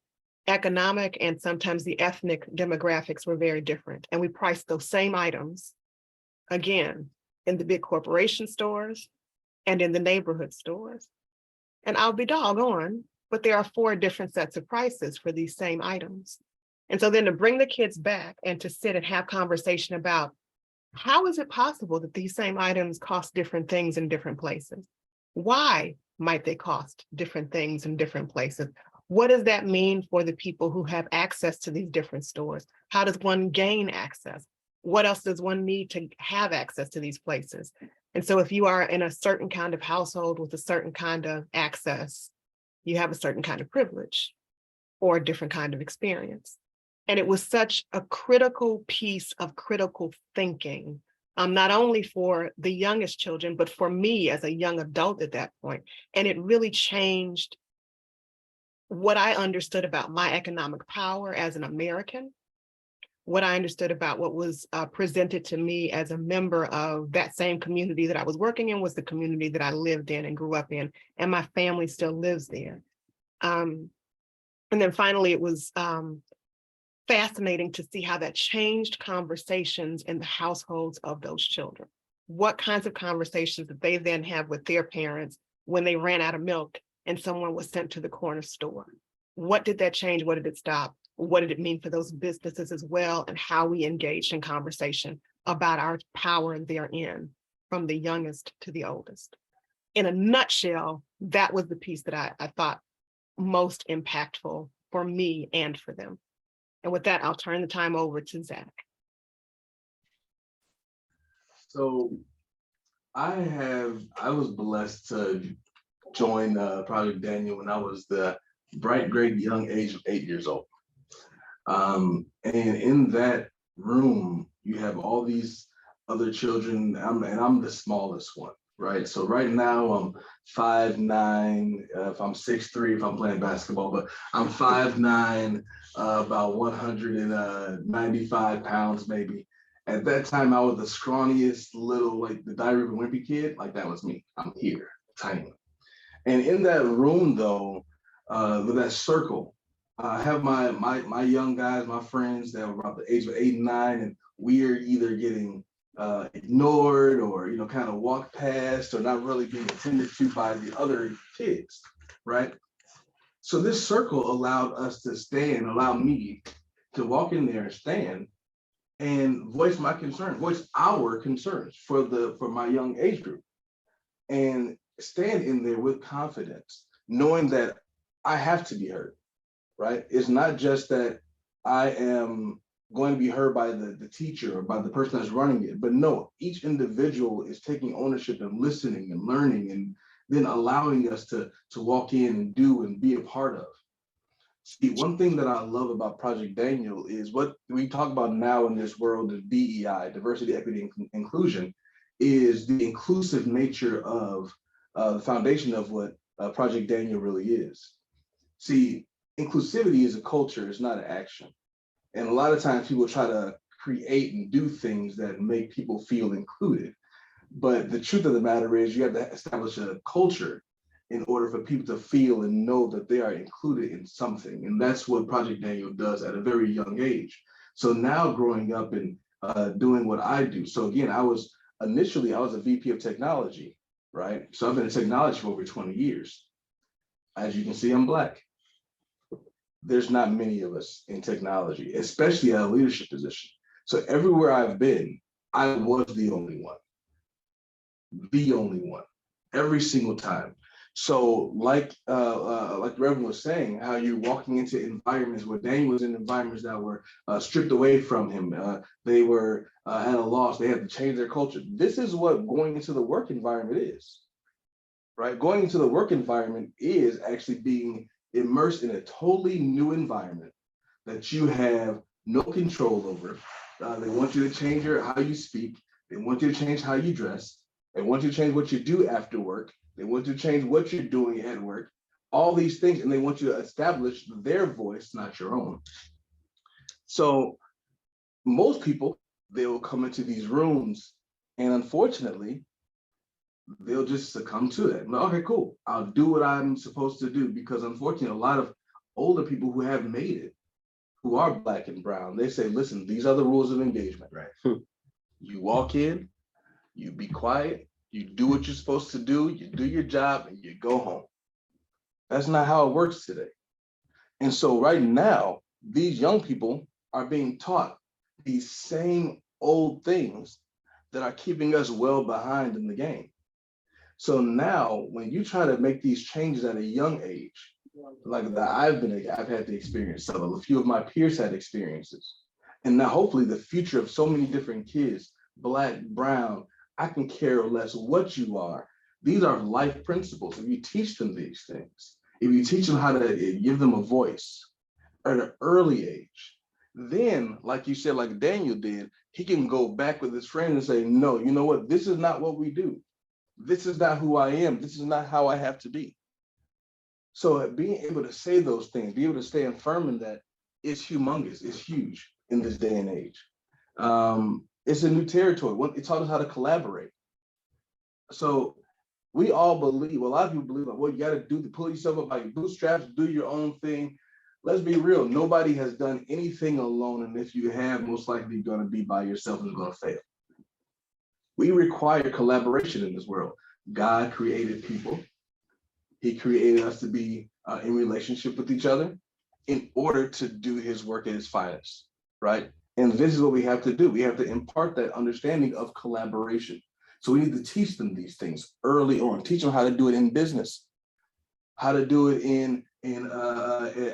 economic and sometimes the ethnic demographics were very different. And we priced those same items, again, in the big corporation stores and in the neighborhood stores. And I'll be doggone, but there are 4 different sets of prices for these same items. And so then to bring the kids back and to sit and have conversation about how is it possible that these same items cost different things in different places? Why might they cost different things in different places? What does that mean for the people who have access to these different stores? How does one gain access? What else does one need to have access to these places? And so if you are in a certain kind of household with a certain kind of access, you have a certain kind of privilege or a different kind of experience. And it was such a critical piece of critical thinking, not only for the youngest children, but for me as a young adult at that point. And it really changed what I understood about my economic power as an American, what I understood about what was presented to me as a member of that same community that I was working in was the community that I lived in and grew up in, and my family still lives there. And then finally, it was fascinating to see how that changed conversations in the households of those children. What kinds of conversations did they then have with their parents when they ran out of milk and someone was sent to the corner store? What did that change? What did it stop? What did it mean for those businesses as well, and how we engaged in conversation about our power therein, from the youngest to the oldest? In a nutshell, that was the piece that I thought most impactful for me and for them. And with that, I'll turn the time over to Zach. So I was blessed to join Project Daniel when I was the bright, great young age of 8 years old. And in that room, you have all these other children, and I'm the smallest one, right? So right now I'm 5'9", if I'm 6'3", if I'm playing basketball, but I'm 5'9", about 195 pounds maybe. At that time, I was the scrawniest little, like the Diary of a Wimpy Kid, like that was me. I'm here, tiny. And in that room though, with that circle, I have my young guys, my friends that were about the age of 8 and 9, and we're either getting ignored or kind of walked past or not really being attended to by the other kids, right? So this circle allowed us to stand, allowed me to walk in there and stand and voice my concern, voice our concerns for my young age group, and stand in there with confidence, knowing that I have to be heard. Right? It's not just that I am going to be heard by the teacher or by the person that's running it, but no, each individual is taking ownership and listening and learning, and then allowing us to walk in and do and be a part of. See, one thing that I love about Project Daniel is what we talk about now in this world of DEI, diversity, equity, and inclusion, is the inclusive nature of the foundation of what Project Daniel really is. See, inclusivity is a culture, it's not an action. And a lot of times people try to create and do things that make people feel included. But the truth of the matter is you have to establish a culture in order for people to feel and know that they are included in something. And that's what Project Daniel does at a very young age. So now growing up and doing what I do. So again, initially I was a VP of technology, right? So I've been in technology for over 20 years. As you can see, I'm Black. There's not many of us in technology, especially at a leadership position. So everywhere I've been, I was the only one, every single time. So like the Reverend was saying, how you're walking into environments where Daniel was in environments that were stripped away from him. They were at a loss. They had to change their culture. This is what going into the work environment is, right? Going into the work environment is actually being immersed in a totally new environment that you have no control over. They want you to change how you speak. They want you to change how you dress. They want you to change what you do after work. They want you to change what you're doing at work. All these things, and they want you to establish their voice, not your own. So most people, they will come into these rooms, and unfortunately, they'll just succumb to it. Okay, cool. I'll do what I'm supposed to do, because unfortunately, a lot of older people who have made it, who are Black and brown, they say, listen, these are the rules of engagement, right? You walk in, you be quiet, you do what you're supposed to do, you do your job, and you go home. That's not how it works today. And so right now, these young people are being taught these same old things that are keeping us well behind in the game. So now, when you try to make these changes at a young age, like that I've had the experience, so a few of my peers had experiences, and now hopefully the future of so many different kids, Black, brown, I can care less what you are. These are life principles. If you teach them these things, if you teach them how to give them a voice at an early age, then, like you said, like Daniel did, he can go back with his friend and say, no, you know what? This is not what we do. This is not who I am. This is not how I have to be. So being able to say those things, be able to stand firm in that, is humongous, it's huge in this day and age. It's a new territory. It taught us how to collaborate. So we all believe, well, a lot of people believe, like, well, you got to pull yourself up by your bootstraps, do your own thing. Let's be real. Nobody has done anything alone. And if you have, most likely you're going to be by yourself and going to fail. We require collaboration in this world. God created people. He created us to be in relationship with each other in order to do his work at his finest, right? And this is what we have to do. We have to impart that understanding of collaboration. So we need to teach them these things early on, teach them how to do it in business, how to do it in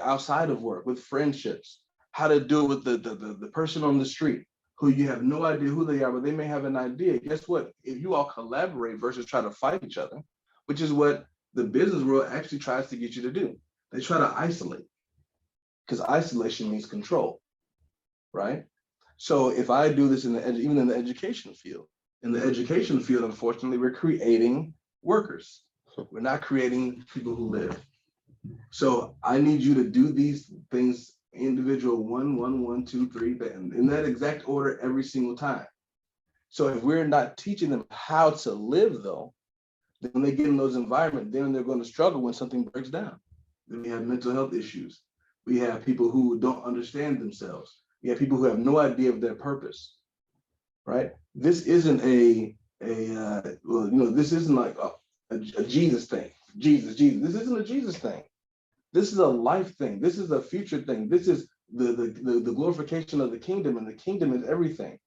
outside of work, with friendships, how to do it with the person on the street who you have no idea who they are, but they may have an idea. Guess what? If you all collaborate versus try to fight each other, which is what the business world actually tries to get you to do. They try to isolate, because isolation means control, right? So if I do this even in the education field, unfortunately, we're creating workers. We're not creating people who live. So I need you to do these things individual 1, 1, 1, 2, 3, in that exact order every single time. So if we're not teaching them how to live, though, then when they get in those environments, then they're going to struggle when something breaks down. Then we have mental health issues. We have people who don't understand themselves. We have people who have no idea of their purpose, right? This isn't this isn't like a Jesus thing. Jesus. This isn't a Jesus thing. This is a life thing. This is a future thing. This is the glorification of the kingdom, and the kingdom is everything.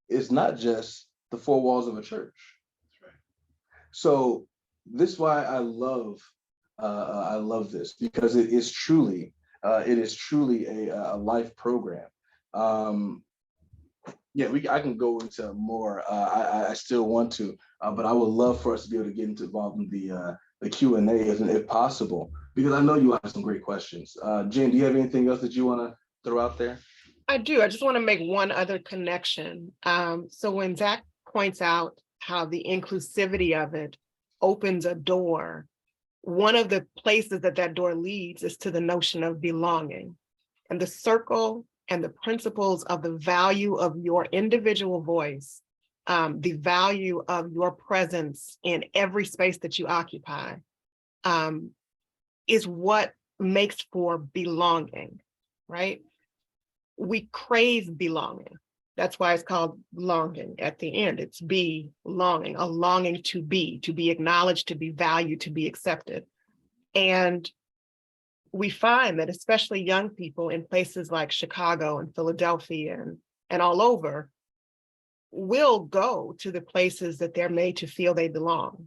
It's not just the four walls of a church. That's right. So this is why I love this, because it is truly a life program. I can go into more. I still want to, but I would love for us to be able to get involved in the Q&A if possible, because I know you have some great questions. Jen, do you have anything else that you want to throw out there? I do. I just want to make one other connection. So when Zach points out how the inclusivity of it opens a door, one of the places that door leads is to the notion of belonging, and the circle and the principles of the value of your individual voice, the value of your presence in every space that you occupy, is what makes for belonging, right? We crave belonging. That's why it's called longing at the end. It's belonging, a longing to be acknowledged, to be valued, to be accepted. And we find that especially young people in places like Chicago and Philadelphia and all over will go to the places that they're made to feel they belong.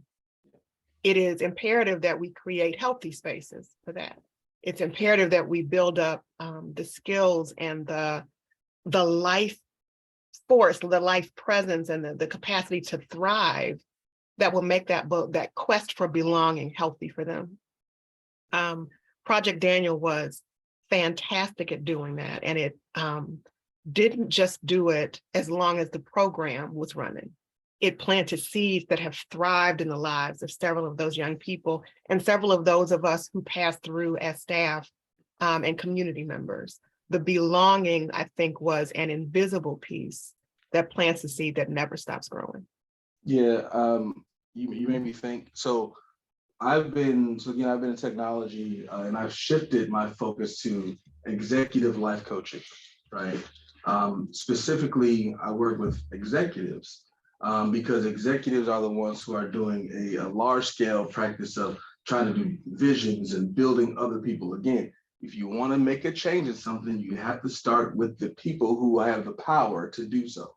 It is imperative that we create healthy spaces for that. It's imperative that we build up the skills and the life force, the life presence, and the capacity to thrive that will make that quest for belonging healthy for them. Project Daniel was fantastic at doing that, and it didn't just do it as long as the program was running. It planted seeds that have thrived in the lives of several of those young people and several of those of us who passed through as staff and community members. The belonging, I think, was an invisible piece that plants a seed that never stops growing. Yeah, you made me think. So I've been in technology, and I've shifted my focus to executive life coaching, right? Specifically, I work with executives because executives are the ones who are doing a large scale practice of trying to do visions and building other people. Again, if you want to make a change in something, you have to start with the people who have the power to do so,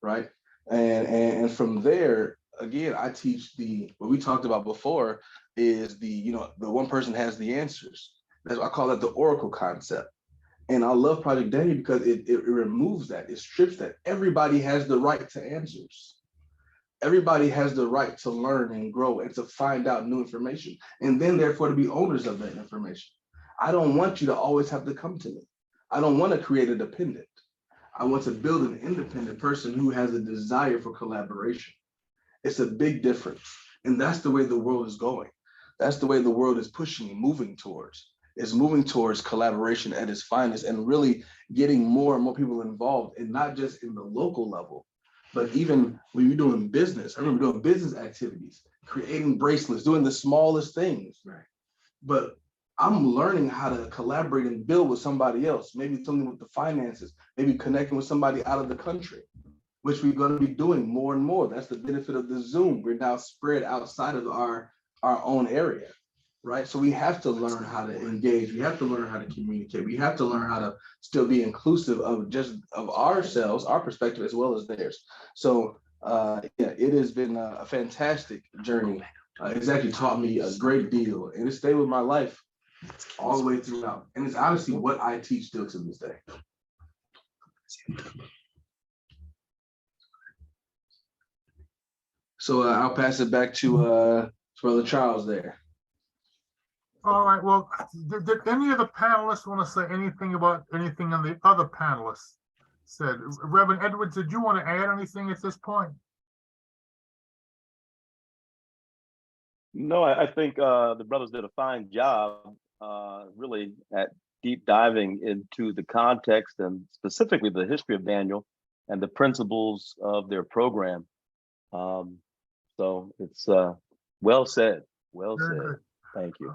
right? And from there, again, I teach what we talked about before is the one person has the answers. I call that the Oracle concept. And I love Project Daniel because it removes that, it strips that. Everybody has the right to answers. Everybody has the right to learn and grow and to find out new information, and then therefore to be owners of that information. I don't want you to always have to come to me. I don't want to create a dependent. I want to build an independent person who has a desire for collaboration. It's a big difference. And that's the way the world is going. That's the way the world is pushing and moving towards. It's moving towards collaboration at its finest and really getting more and more people involved, and not just in the local level, but even when you're doing business. I remember doing business activities, creating bracelets, doing the smallest things. Right. But I'm learning how to collaborate and build with somebody else, maybe something with the finances, maybe connecting with somebody out of the country, which we're going to be doing more and more. That's the benefit of the Zoom. We're now spread outside of our own area, right? So we have to learn how to engage. We have to learn how to communicate. We have to learn how to still be inclusive of ourselves, our perspective, as well as theirs. So yeah, it has been a fantastic journey. It's actually taught me a great deal, and it stayed with my life all the way throughout. And it's honestly what I teach still to this day. So I'll pass it back to Brother Charles there. All right, well, did any of the panelists want to say anything about anything on the other panelists said? Reverend Edwards, did you want to add anything at this point? No, I think the brothers did a fine job really at deep diving into the context and specifically the history of Daniel and the principles of their program. So it's well said, well said. Good. Thank you.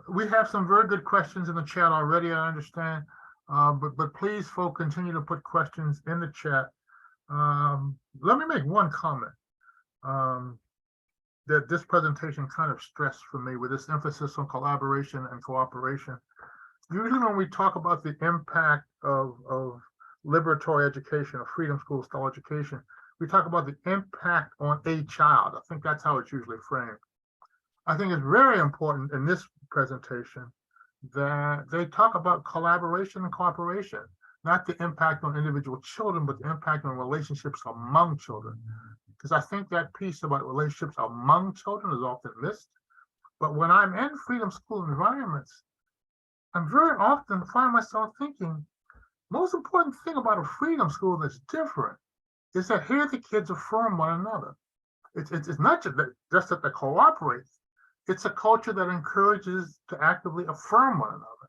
We have some very good questions in the chat already, I understand, but please, folks, continue to put questions in the chat. Let me make one comment that this presentation kind of stressed for me with this emphasis on collaboration and cooperation. Usually when we talk about the impact of liberatory education or freedom school style education, we talk about the impact on a child. I think that's how it's usually framed. I think it's very important in this presentation that they talk about collaboration and cooperation, not the impact on individual children, but the impact on relationships among children. Because I think that piece about relationships among children is often missed. But when I'm in freedom school environments, I'm very often find myself thinking, most important thing about a freedom school that's different is that here the kids affirm one another. It's not just that they cooperate. It's a culture that encourages to actively affirm one another.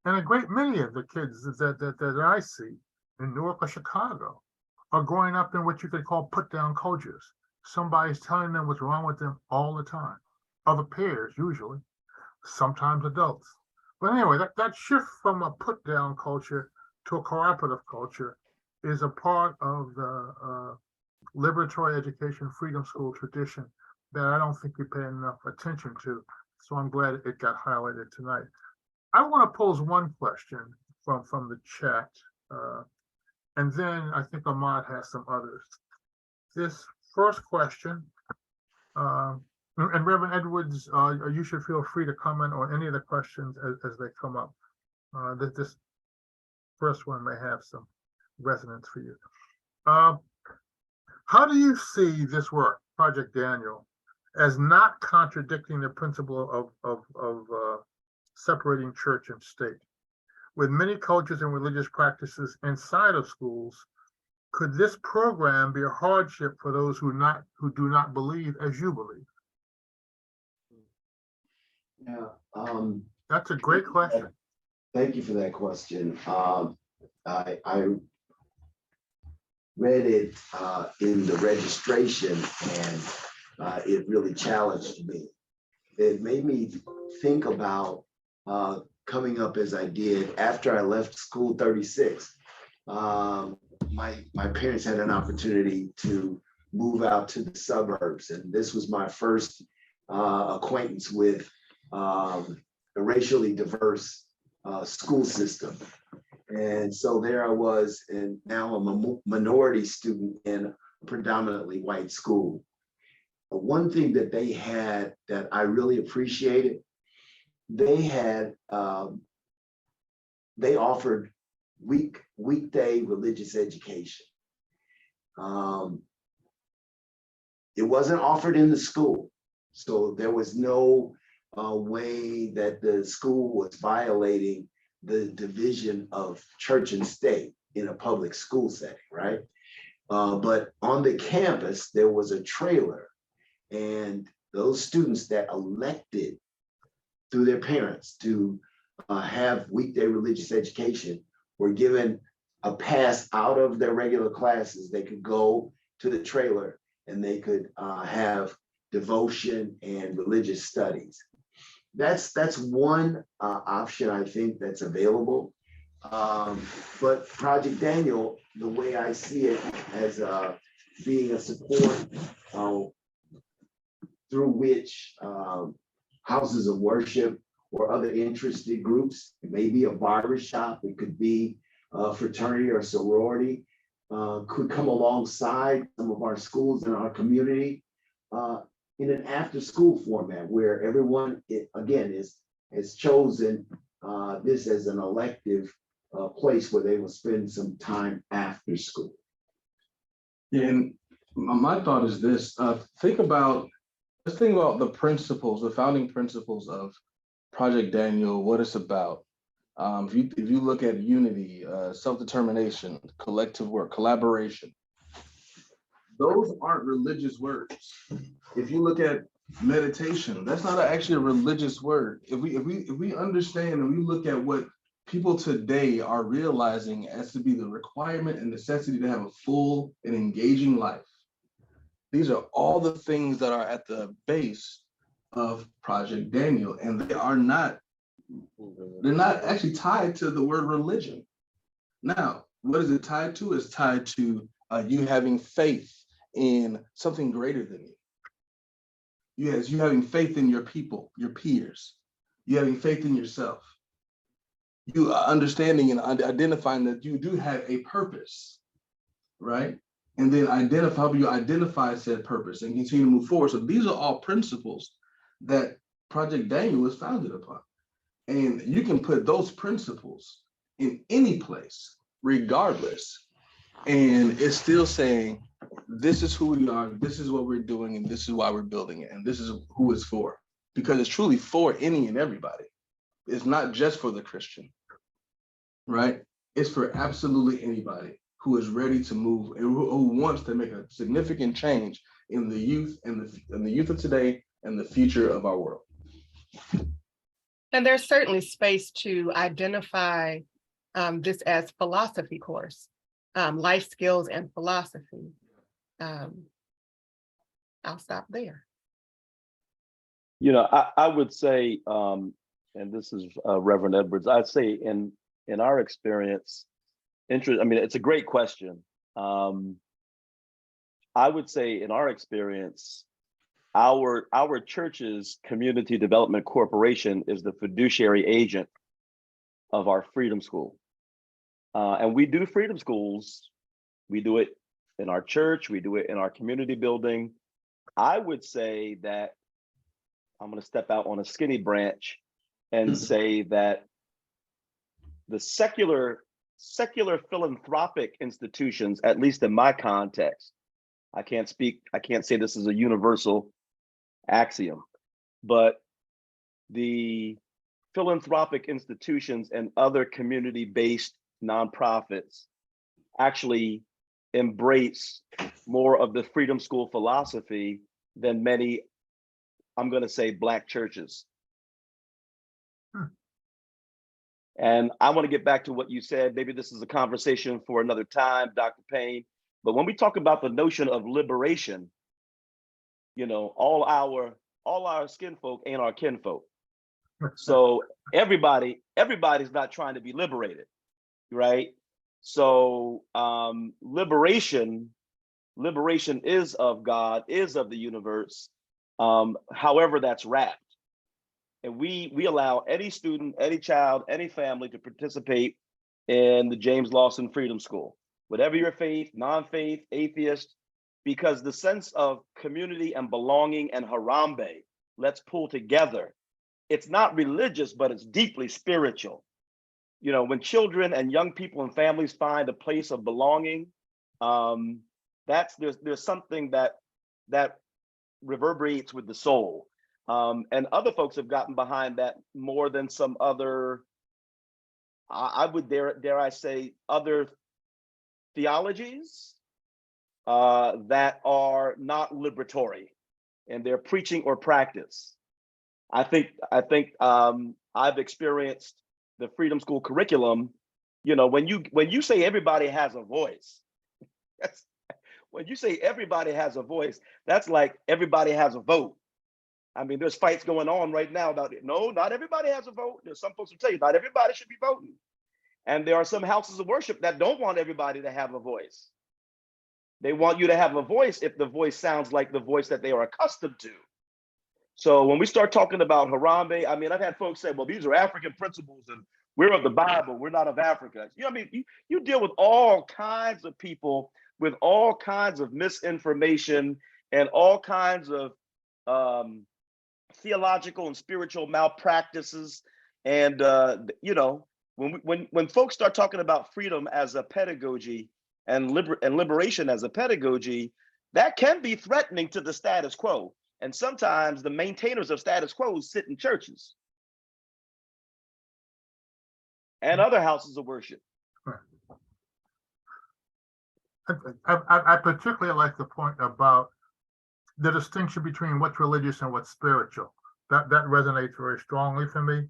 And a great many of the kids that I see in Newark or Chicago are growing up in what you could call put-down cultures. Somebody's telling them what's wrong with them all the time. Other peers, usually, sometimes adults. But anyway, that shift from a put-down culture to a cooperative culture is a part of the liberatory education freedom school tradition that I don't think we pay enough attention to. So I'm glad it got highlighted tonight. I want to pose one question from the chat, and then I think Ahmad has some others. This first question, and Reverend Edwards, you should feel free to comment on any of the questions as they come up. This first one may have some resonance for you. How do you see this work, Project Daniel, as not contradicting the principle of separating church and state? With many cultures and religious practices inside of schools, could this program be a hardship for those who do not believe as you believe? Yeah, that's a great question. Thank you for that question. I read it in the registration, and it really challenged me. It made me think about coming up as I did after I left School 36. My parents had an opportunity to move out to the suburbs, and this was my first acquaintance with a racially diverse school system. And so there I was, and now I'm a minority student in a predominantly white school. One thing that they had that I really appreciated, they offered weekday religious education. It wasn't offered in the school, so there was no way that the school was violating the division of church and state in a public school setting, right? But on the campus, there was a trailer, and those students that elected through their parents to have weekday religious education were given a pass out of their regular classes. They could go to the trailer and they could have devotion and religious studies. That's one option I think that's available. But Project Daniel, the way I see it, as being a support through which houses of worship or other interested groups, it may be a barber shop, it could be a fraternity or sorority, could come alongside some of our schools in our community in an after-school format where everyone, again, has chosen this as an elective place where they will spend some time after school. Yeah, and my thought is this: let's think about the principles, the founding principles of Project Daniel, what it's about. If you look at unity, self-determination, collective work, collaboration, those aren't religious words. If you look at meditation, that's not actually a religious word. If we understand and we look at what people today are realizing as to be the requirement and necessity to have a full and engaging life, these are all the things that are at the base of Project Daniel, and they're not actually tied to the word religion. Now, what is it tied to? It's tied to you having faith in something greater than you. Yes, you having faith in your people, your peers. You having faith in yourself. You understanding and identifying that you do have a purpose, right? And then how you identify said purpose and continue to move forward. So these are all principles that Project Daniel is founded upon. And you can put those principles in any place, regardless. And it's still saying, this is who we are, this is what we're doing, and this is why we're building it, and this is who it's for. Because it's truly for any and everybody. It's not just for the Christian, right? It's for absolutely anybody who is ready to move and who wants to make a significant change in the youth and the youth of today and the future of our world. And there's certainly space to identify this as philosophy course, life skills and philosophy. I'll stop there. You know, I would say, and this is Reverend Edwards, I'd say in our experience, it's a great question. I would say in our experience, our church's Community Development Corporation is the fiduciary agent of our Freedom School. And we do Freedom Schools. We do it in our church. We do it in our community building. I would say that I'm going to step out on a skinny branch and say that the secular philanthropic institutions, at least in my context, I can't say this is a universal axiom, but the philanthropic institutions and other community-based nonprofits actually embrace more of the Freedom School philosophy than many, I'm going to say, Black churches. And I want to get back to what you said. Maybe this is a conversation for another time, Dr. Payne. But when we talk about the notion of liberation, you know, all our skin folk ain't our kinfolk. So everybody's not trying to be liberated, right? So liberation is of God, is of the universe, however that's wrapped. And we allow any student, any child, any family to participate in the James Lawson Freedom School, whatever your faith, non-faith, atheist, because the sense of community and belonging and Harambe, let's pull together. It's not religious, but it's deeply spiritual. You know, when children and young people and families find a place of belonging, there's something that reverberates with the soul. And other folks have gotten behind that more than some other, I would dare I say, other theologies that are not liberatory. in their preaching or practice. I think I've experienced the Freedom School curriculum. You know, when you say everybody has a voice, when you say everybody has a voice, that's like everybody has a vote. I mean, there's fights going on right now about it. No, not everybody has a vote. There's some folks who tell you not everybody should be voting. And there are some houses of worship that don't want everybody to have a voice. They want you to have a voice if the voice sounds like the voice that they are accustomed to. So when we start talking about Harambe, I mean, I've had folks say, well, these are African principles and we're of the Bible, we're not of Africa. You know, I mean, you deal with all kinds of people with all kinds of misinformation and all kinds of theological and spiritual malpractices. And, you know, when folks start talking about freedom as a pedagogy and liberation as a pedagogy, that can be threatening to the status quo. And sometimes the maintainers of status quo sit in churches and other houses of worship. I particularly like the point about the distinction between what's religious and what's spiritual. That resonates very strongly for me.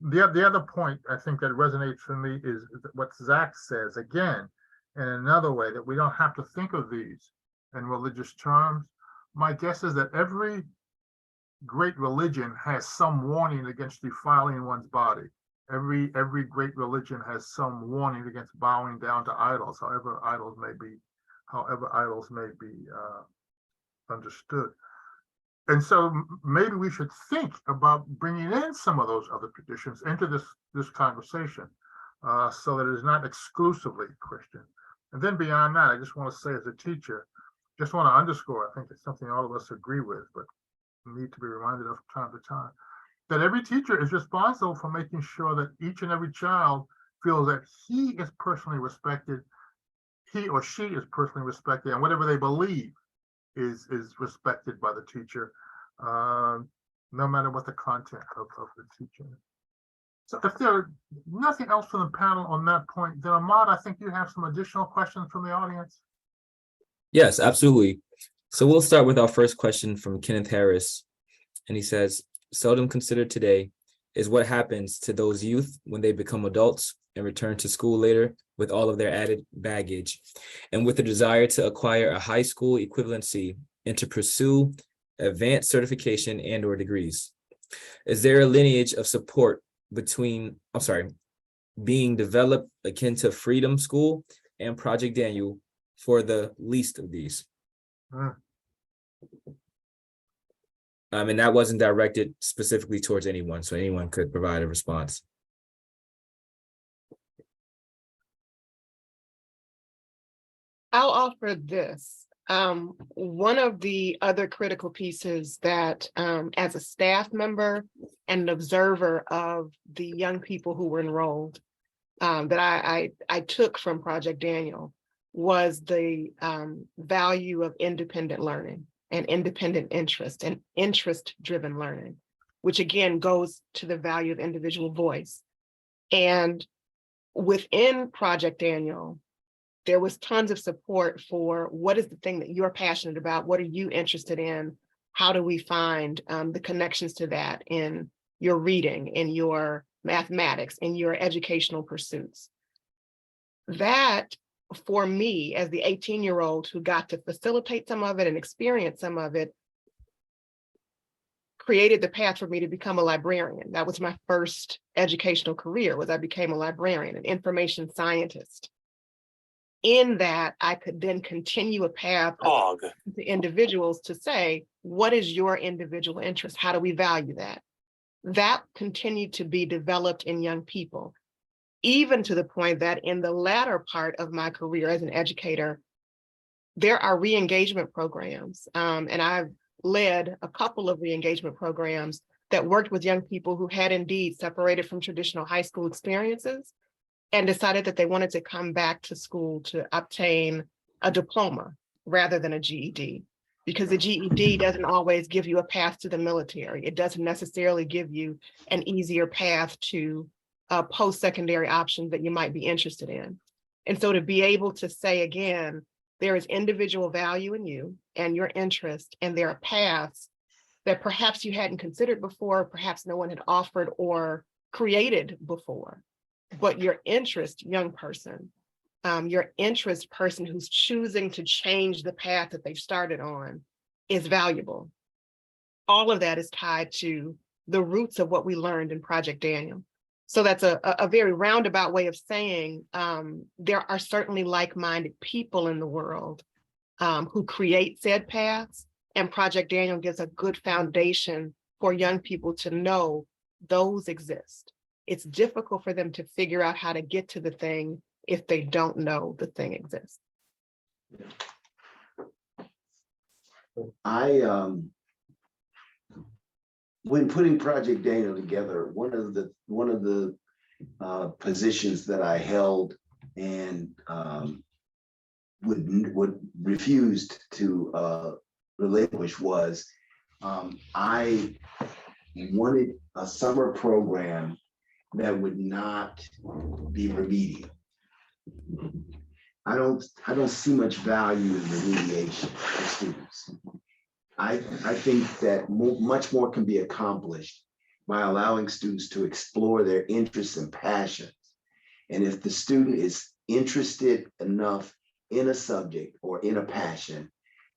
The other point I think that resonates for me is what Zach says, again, in another way, that we don't have to think of these in religious terms. My guess is that every great religion has some warning against defiling one's body. Every great religion has some warning against bowing down to idols, however idols may be understood. And so maybe we should think about bringing in some of those other traditions into this conversation, so that it is not exclusively Christian. And then beyond that, I just want to say, as a teacher, just want to underscore, I think it's something all of us agree with, but need to be reminded of from time to time, that every teacher is responsible for making sure that each and every child feels that he is personally respected, he or she is personally respected, and whatever they believe is respected by the teacher, no matter what the content of the teaching. So if there's nothing else from the panel on that point, then Ahmad, I think you have some additional questions from the audience. Yes, absolutely. So we'll start with our first question from Kenneth Harris. And he says, seldom considered today is what happens to those youth when they become adults and return to school later with all of their added baggage and with the desire to acquire a high school equivalency and to pursue advanced certification and or degrees. Is there a lineage of support being developed akin to Freedom School and Project Daniel for the least of these? And that wasn't directed specifically towards anyone, so anyone could provide a response. I'll offer this. One of the other critical pieces that as a staff member and an observer of the young people who were enrolled that I took from Project Daniel was the value of independent learning and independent interest and interest-driven learning, which again goes to the value of individual voice. And within Project Daniel, there was tons of support for what is the thing that you're passionate about? What are you interested in? How do we find the connections to that in your reading, in your mathematics, in your educational pursuits? That, for me, as the 18-year-old who got to facilitate some of it and experience some of it, created the path for me to become a librarian. That was my first educational career, was I became a librarian, an information scientist. In that, I could then continue a path to individuals to say, what is your individual interest? How do we value that? That continued to be developed in young people, even to the point that in the latter part of my career as an educator, there are re-engagement programs. And I've led a couple of re-engagement programs that worked with young people who had indeed separated from traditional high school experiences and decided that they wanted to come back to school to obtain a diploma rather than a GED, because the GED doesn't always give you a path to the military. It doesn't necessarily give you an easier path to post-secondary options that you might be interested in. And so to be able to say, again, there is individual value in you and your interest, and there are paths that perhaps you hadn't considered before, perhaps no one had offered or created before. But your interest, young person, your interest person who's choosing to change the path that they've started on is valuable. All of that is tied to the roots of what we learned in Project Daniel. So that's a very roundabout way of saying there are certainly like-minded people in the world who create said paths, and Project Daniel gives a good foundation for young people to know those exist. It's difficult for them to figure out how to get to the thing if they don't know the thing exists. When putting Project Daniel together, one of the positions that I held and would refused to relinquish was I wanted a summer program that would not be remedial. I don't see much value in remediation for students. I think that much more can be accomplished by allowing students to explore their interests and passions. And if the student is interested enough in a subject or in a passion,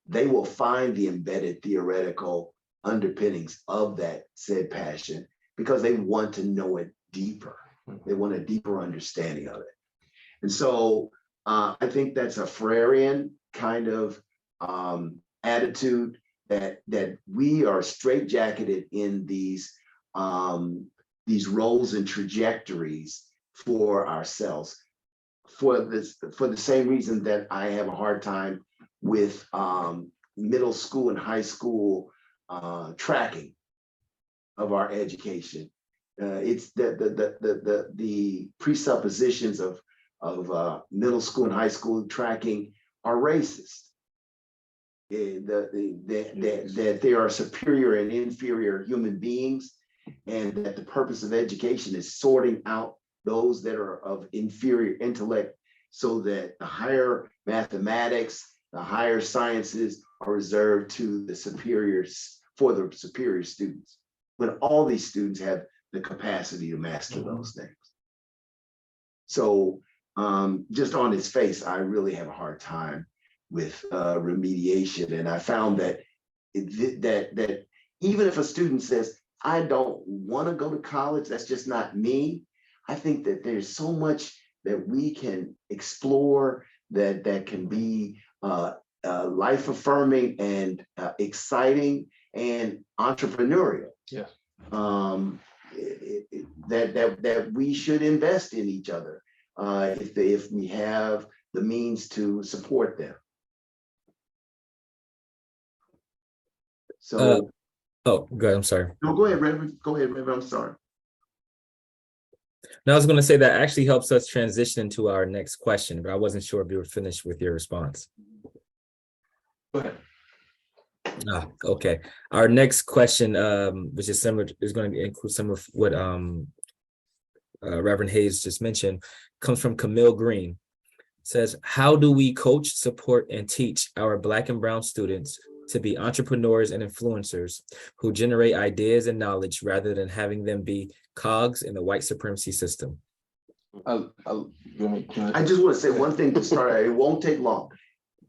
they will find the embedded theoretical underpinnings of that said passion because they want to know it deeper. They want a deeper understanding of it. And so I think that's a Freirean kind of attitude that we are straitjacketed in these roles and trajectories for ourselves. For the same reason that I have a hard time with middle school and high school tracking of our education. It's the presuppositions of middle school and high school tracking are racist. That they are superior and inferior human beings, and that the purpose of education is sorting out those that are of inferior intellect so that the higher mathematics, the higher sciences are reserved to the superiors, for the superior students, when all these students have the capacity to master those things. So just on its face, I really have a hard time with remediation. And I found that that even if a student says, I don't want to go to college, that's just not me, I think that there's so much that we can explore that can be life affirming and exciting and entrepreneurial. Yes. That we should invest in each other if we have the means to support them. So, oh, good. I'm sorry. no, go ahead, Reverend. Go ahead, Reverend. I'm sorry. Now, I was going to say that actually helps us transition into our next question, but I wasn't sure if you were finished with your response. Go ahead. Okay. Our next question, which is similar, is going to include some of what Reverend Hayes just mentioned, comes from Camille Green. It says, how do we coach, support, and teach our Black and Brown students to be entrepreneurs and influencers who generate ideas and knowledge rather than having them be cogs in the white supremacy system? I just want to say one thing to start. It won't take long.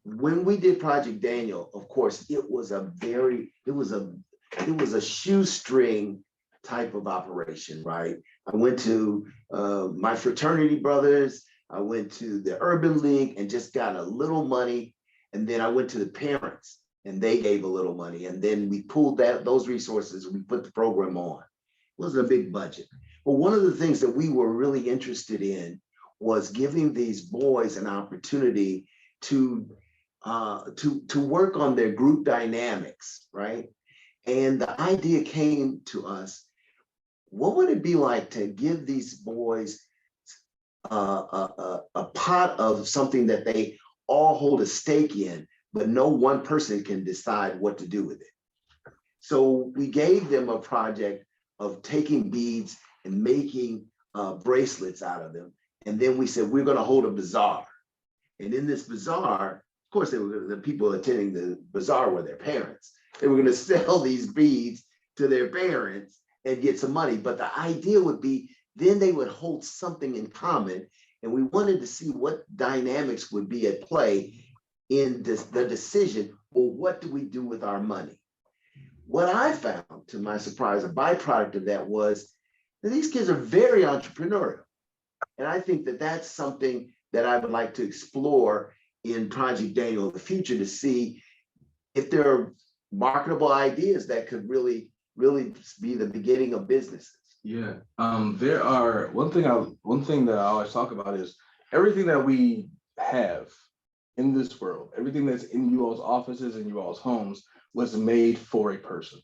When we did Project Daniel, of course, it was a shoestring type of operation, right? I went to my fraternity brothers, I went to the Urban League and just got a little money. And then I went to the parents and they gave a little money. And then we pulled those resources and we put the program on. It wasn't a big budget. But one of the things that we were really interested in was giving these boys an opportunity to work on their group dynamics, right? And the idea came to us, what would it be like to give these boys a pot of something that they all hold a stake in, but no one person can decide what to do with it? So we gave them a project of taking beads and making bracelets out of them. And then we said, we're going to hold a bazaar. And in this bazaar, of course, the people attending the bazaar were their parents. They were going to sell these beads to their parents and get some money. But the idea would be then they would hold something in common. And we wanted to see what dynamics would be at play in the decision, well, what do we do with our money? What I found, to my surprise, a byproduct of that was that these kids are very entrepreneurial. And I think that that's something that I would like to explore in Project Daniel in the future, to see if there are marketable ideas that could really be the beginning of businesses. Yeah, there are one thing that I always talk about is everything that we have in this world, everything that's in you all's offices and you all's homes was made for a person.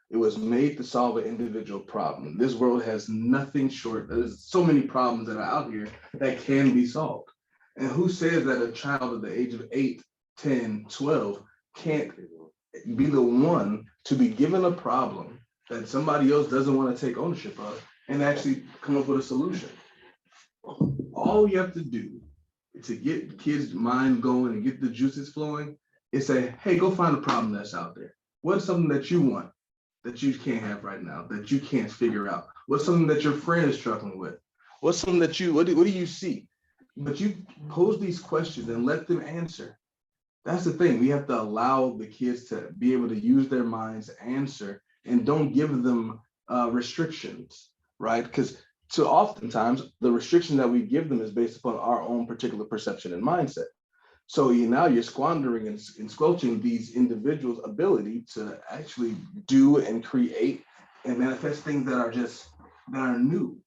It was made to solve an individual problem. This world has nothing short. There's so many problems that are out here that can be solved. And who says that a child at the age of 8, 10, 12 can't be the one to be given a problem that somebody else doesn't want to take ownership of and actually come up with a solution? All you have to do to get kids' mind going and get the juices flowing is say, hey, go find a problem that's out there. What's something that you want that you can't have right now, that you can't figure out? What's something that your friend is struggling with? What's something that what do you see? But you pose these questions and let them answer. That's the thing. We have to allow the kids to be able to use their minds, answer, and don't give them restrictions, right? Because so oftentimes the restriction that we give them is based upon our own particular perception and mindset. So now you're squandering and squelching these individuals' ability to actually do and create and manifest things that are new.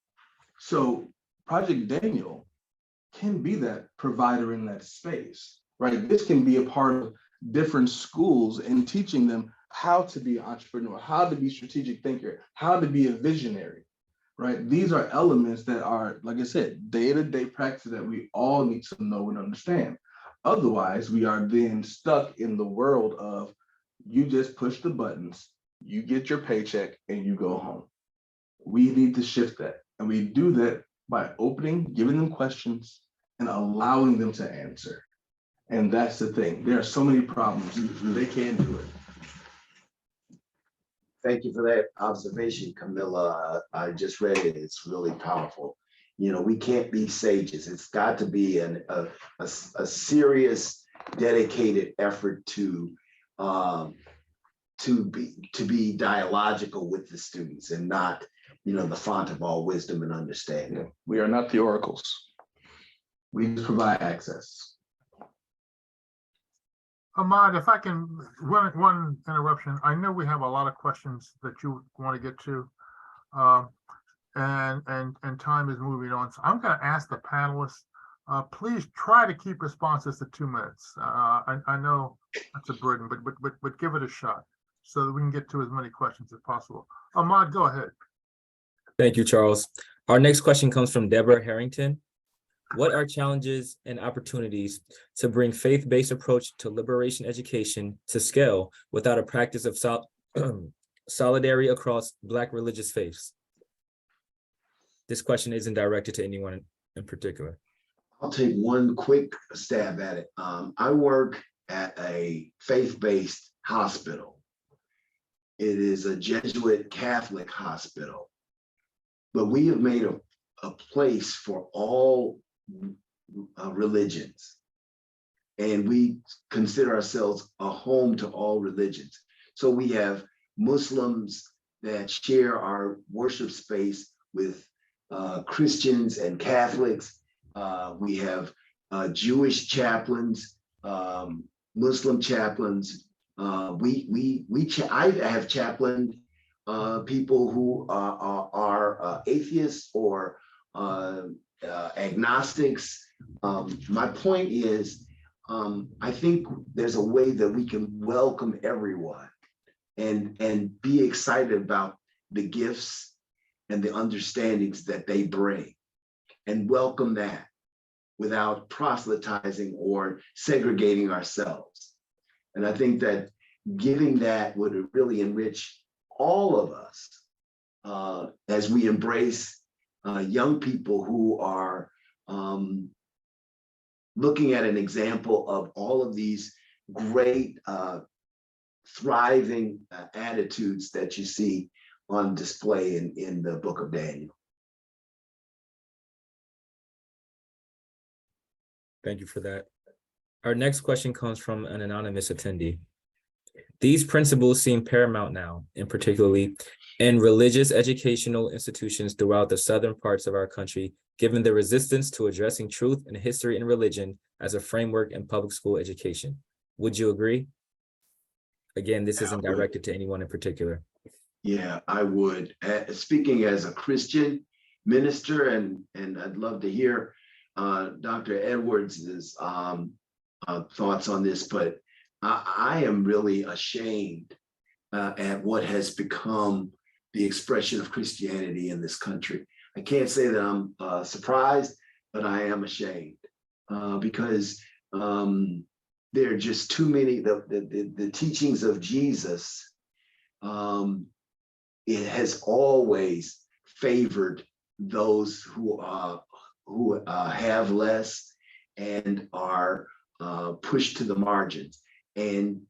So Project Daniel can be that provider in that space, right? This can be a part of different schools and teaching them how to be an entrepreneur, how to be a strategic thinker, how to be a visionary, right? These are elements that are, like I said, day-to-day practice that we all need to know and understand. Otherwise, we are then stuck in the world of you just push the buttons, you get your paycheck, and you go home. We need to shift that. And we do that by giving them questions and allowing them to answer. And that's the thing. There are so many problems. They can't do it. Thank you for that observation, Camilla. I just read it. It's really powerful. We can't be sages. It's got to be a serious, dedicated effort to be dialogical with the students and not, the font of all wisdom and understanding. Yeah. We are not the oracles. We just provide access. Ahmad, if I can, one interruption. I know we have a lot of questions that you want to get to, and time is moving on. So I'm going to ask the panelists, please try to keep responses to 2 minutes. I know that's a burden, but give it a shot so that we can get to as many questions as possible. Ahmad, go ahead. Thank you, Charles. Our next question comes from Deborah Harrington. What are challenges and opportunities to bring faith-based approach to liberation education to scale without a practice of solidarity across Black religious faiths? This question isn't directed to anyone in particular. I'll take one quick stab at it. I work at a faith-based hospital. It is a Jesuit Catholic hospital, but we have made a place for all religions, and we consider ourselves a home to all religions. So we have Muslims that share our worship space with Christians and Catholics. We have Jewish chaplains, Muslim chaplains. I have chaplained people who are atheists or agnostics. My point is, I think there's a way that we can welcome everyone and be excited about the gifts and the understandings that they bring, and welcome that without proselytizing or segregating ourselves. And I think that giving that would really enrich all of us as we embrace young people who are looking at an example of all of these great thriving attitudes that you see on display in the book of Daniel. Thank you for that. Our next question comes from an anonymous attendee. These principles seem paramount now, and particularly in religious educational institutions throughout the southern parts of our country, given the resistance to addressing truth in history and religion as a framework in public school education. Would you agree? Again, this isn't directed to anyone in particular. Yeah, I would. Speaking as a Christian minister, and I'd love to hear Dr. Edwards's thoughts on this, but I am really ashamed at what has become the expression of Christianity in this country. I can't say that I'm surprised, but I am ashamed because there are just too many, the teachings of Jesus, it has always favored those who have less and are pushed to the margins. And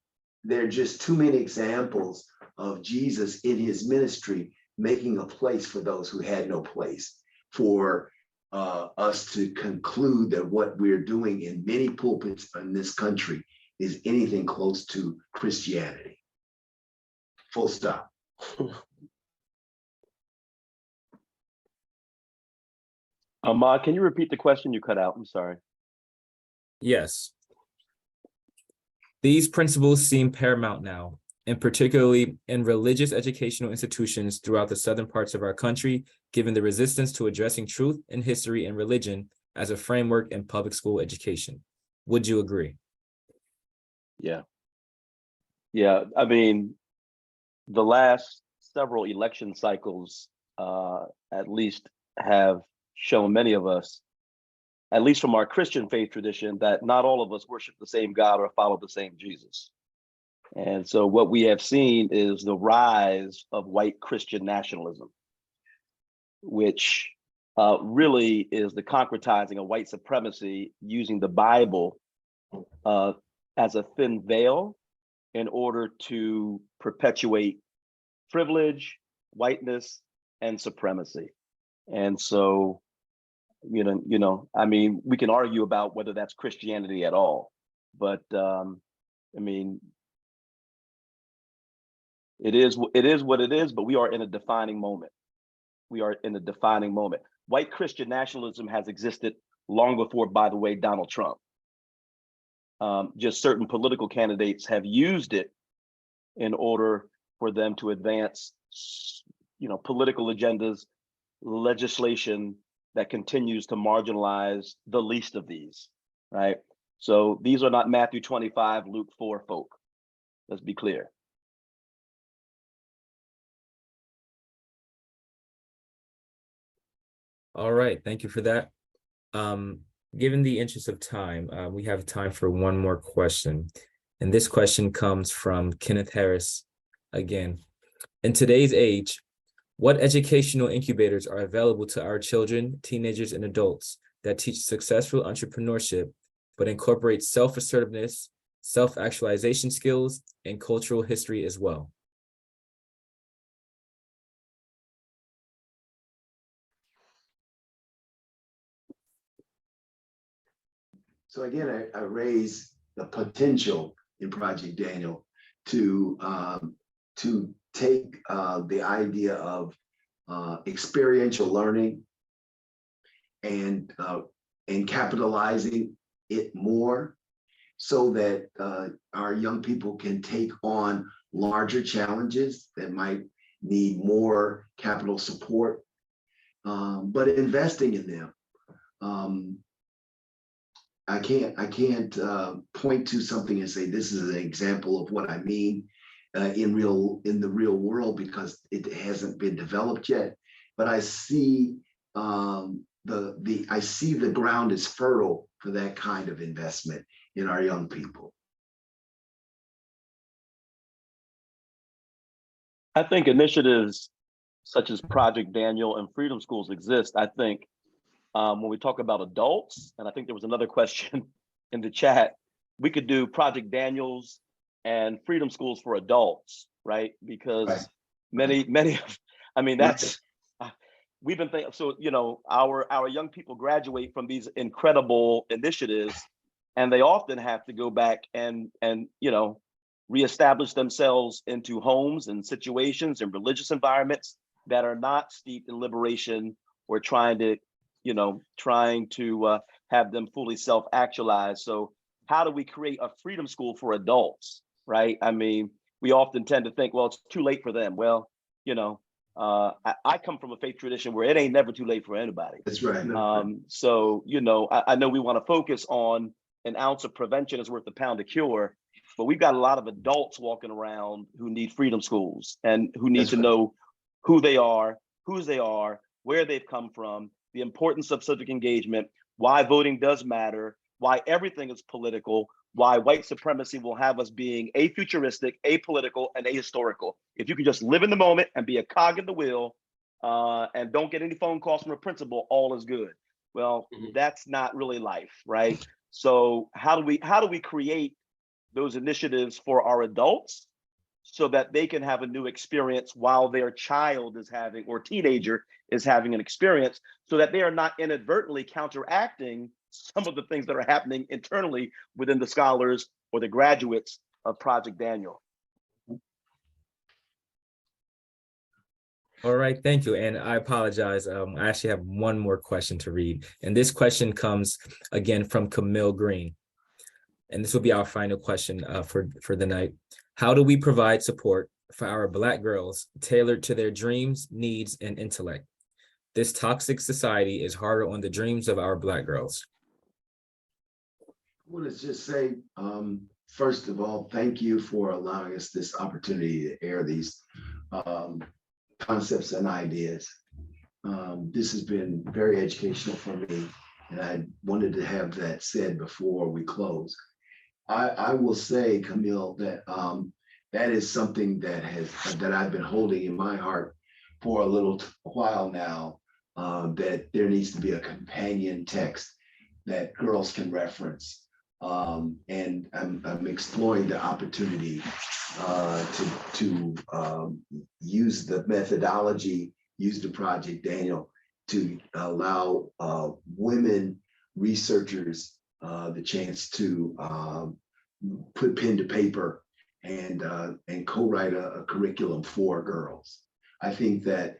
there are just too many examples of Jesus in his ministry making a place for those who had no place, for us to conclude that what we're doing in many pulpits in this country is anything close to Christianity. Full stop. Ahmad, can you repeat the question? You cut out. I'm sorry. Yes. These principles seem paramount now, and particularly in religious educational institutions throughout the southern parts of our country, given the resistance to addressing truth in history and religion as a framework in public school education. Would you agree? Yeah. Yeah. I mean, the last several election cycles, at least, have shown many of us, at least from our Christian faith tradition, that not all of us worship the same God or follow the same Jesus. And so what we have seen is the rise of white Christian nationalism, which really is the concretizing of white supremacy using the Bible as a thin veil in order to perpetuate privilege, whiteness, and supremacy. And so, I mean, we can argue about whether that's Christianity at all, but I mean, it is what it is, but we are in a defining moment. We are in a defining moment. White Christian nationalism has existed long before, by the way, Donald Trump. Just certain political candidates have used it in order for them to advance, political agendas, legislation that continues to marginalize the least of these, right? So these are not Matthew 25, Luke 4 folk. Let's be clear. All right, thank you for that. Given the interest of time, we have time for one more question. And this question comes from Kenneth Harris again. In today's age, what educational incubators are available to our children, teenagers, and adults that teach successful entrepreneurship, but incorporate self-assertiveness, self-actualization skills, and cultural history as well? So again, I raise the potential in Project Daniel to take the idea of experiential learning and capitalizing it more so that our young people can take on larger challenges that might need more capital support, but investing in them. I can't point to something and say this is an example of what I mean in the real world because it hasn't been developed yet. But I see I see the ground is fertile for that kind of investment in our young people. I think initiatives such as Project Daniel and Freedom Schools exist. I think when we talk about adults, and I think there was another question in the chat, we could do Project Daniels and freedom schools for adults, right? Because Right. many of, I mean, that's, we've been thinking, so, you know, our young people graduate from these incredible initiatives, and they often have to go back and you know, reestablish themselves into homes and situations and religious environments that are not steeped in liberation or trying to have them fully self-actualize. So how do we create a freedom school for adults, right? I mean, we often tend to think, well, it's too late for them. Well, you know, I come from a faith tradition where it ain't never too late for anybody. That's right. So, you know, I know we want to focus on an ounce of prevention is worth a pound of cure, but we've got a lot of adults walking around who need freedom schools and who need to know who they are, whose they are, where they've come from, the importance of civic engagement, why voting does matter, why everything is political, why white supremacy will have us being afuturistic, apolitical, and ahistorical. If you can just live in the moment and be a cog in the wheel and don't get any phone calls from a principal, all is good. Well, that's not really life, right? So how do we create those initiatives for our adults so that they can have a new experience while their child is having, or teenager is having an experience, so that they are not inadvertently counteracting some of the things that are happening internally within the scholars or the graduates of Project Daniel. All right, thank you. And I apologize. I actually have one more question to read. And this question comes again from Camille Green. And this will be our final question for the night. How do we provide support for our Black girls tailored to their dreams, needs, and intellect? This toxic society is harder on the dreams of our Black girls. I want to just say, first of all, thank you for allowing us this opportunity to air these concepts and ideas. This has been very educational for me, and I wanted to have that said before we close. I will say, Camille, that that is something that I've been holding in my heart for a little while now, that there needs to be a companion text that girls can reference. And I'm exploring the opportunity to use the methodology, use the Project Daniel to allow women researchers the chance to put pen to paper and co-write a curriculum for girls. I think that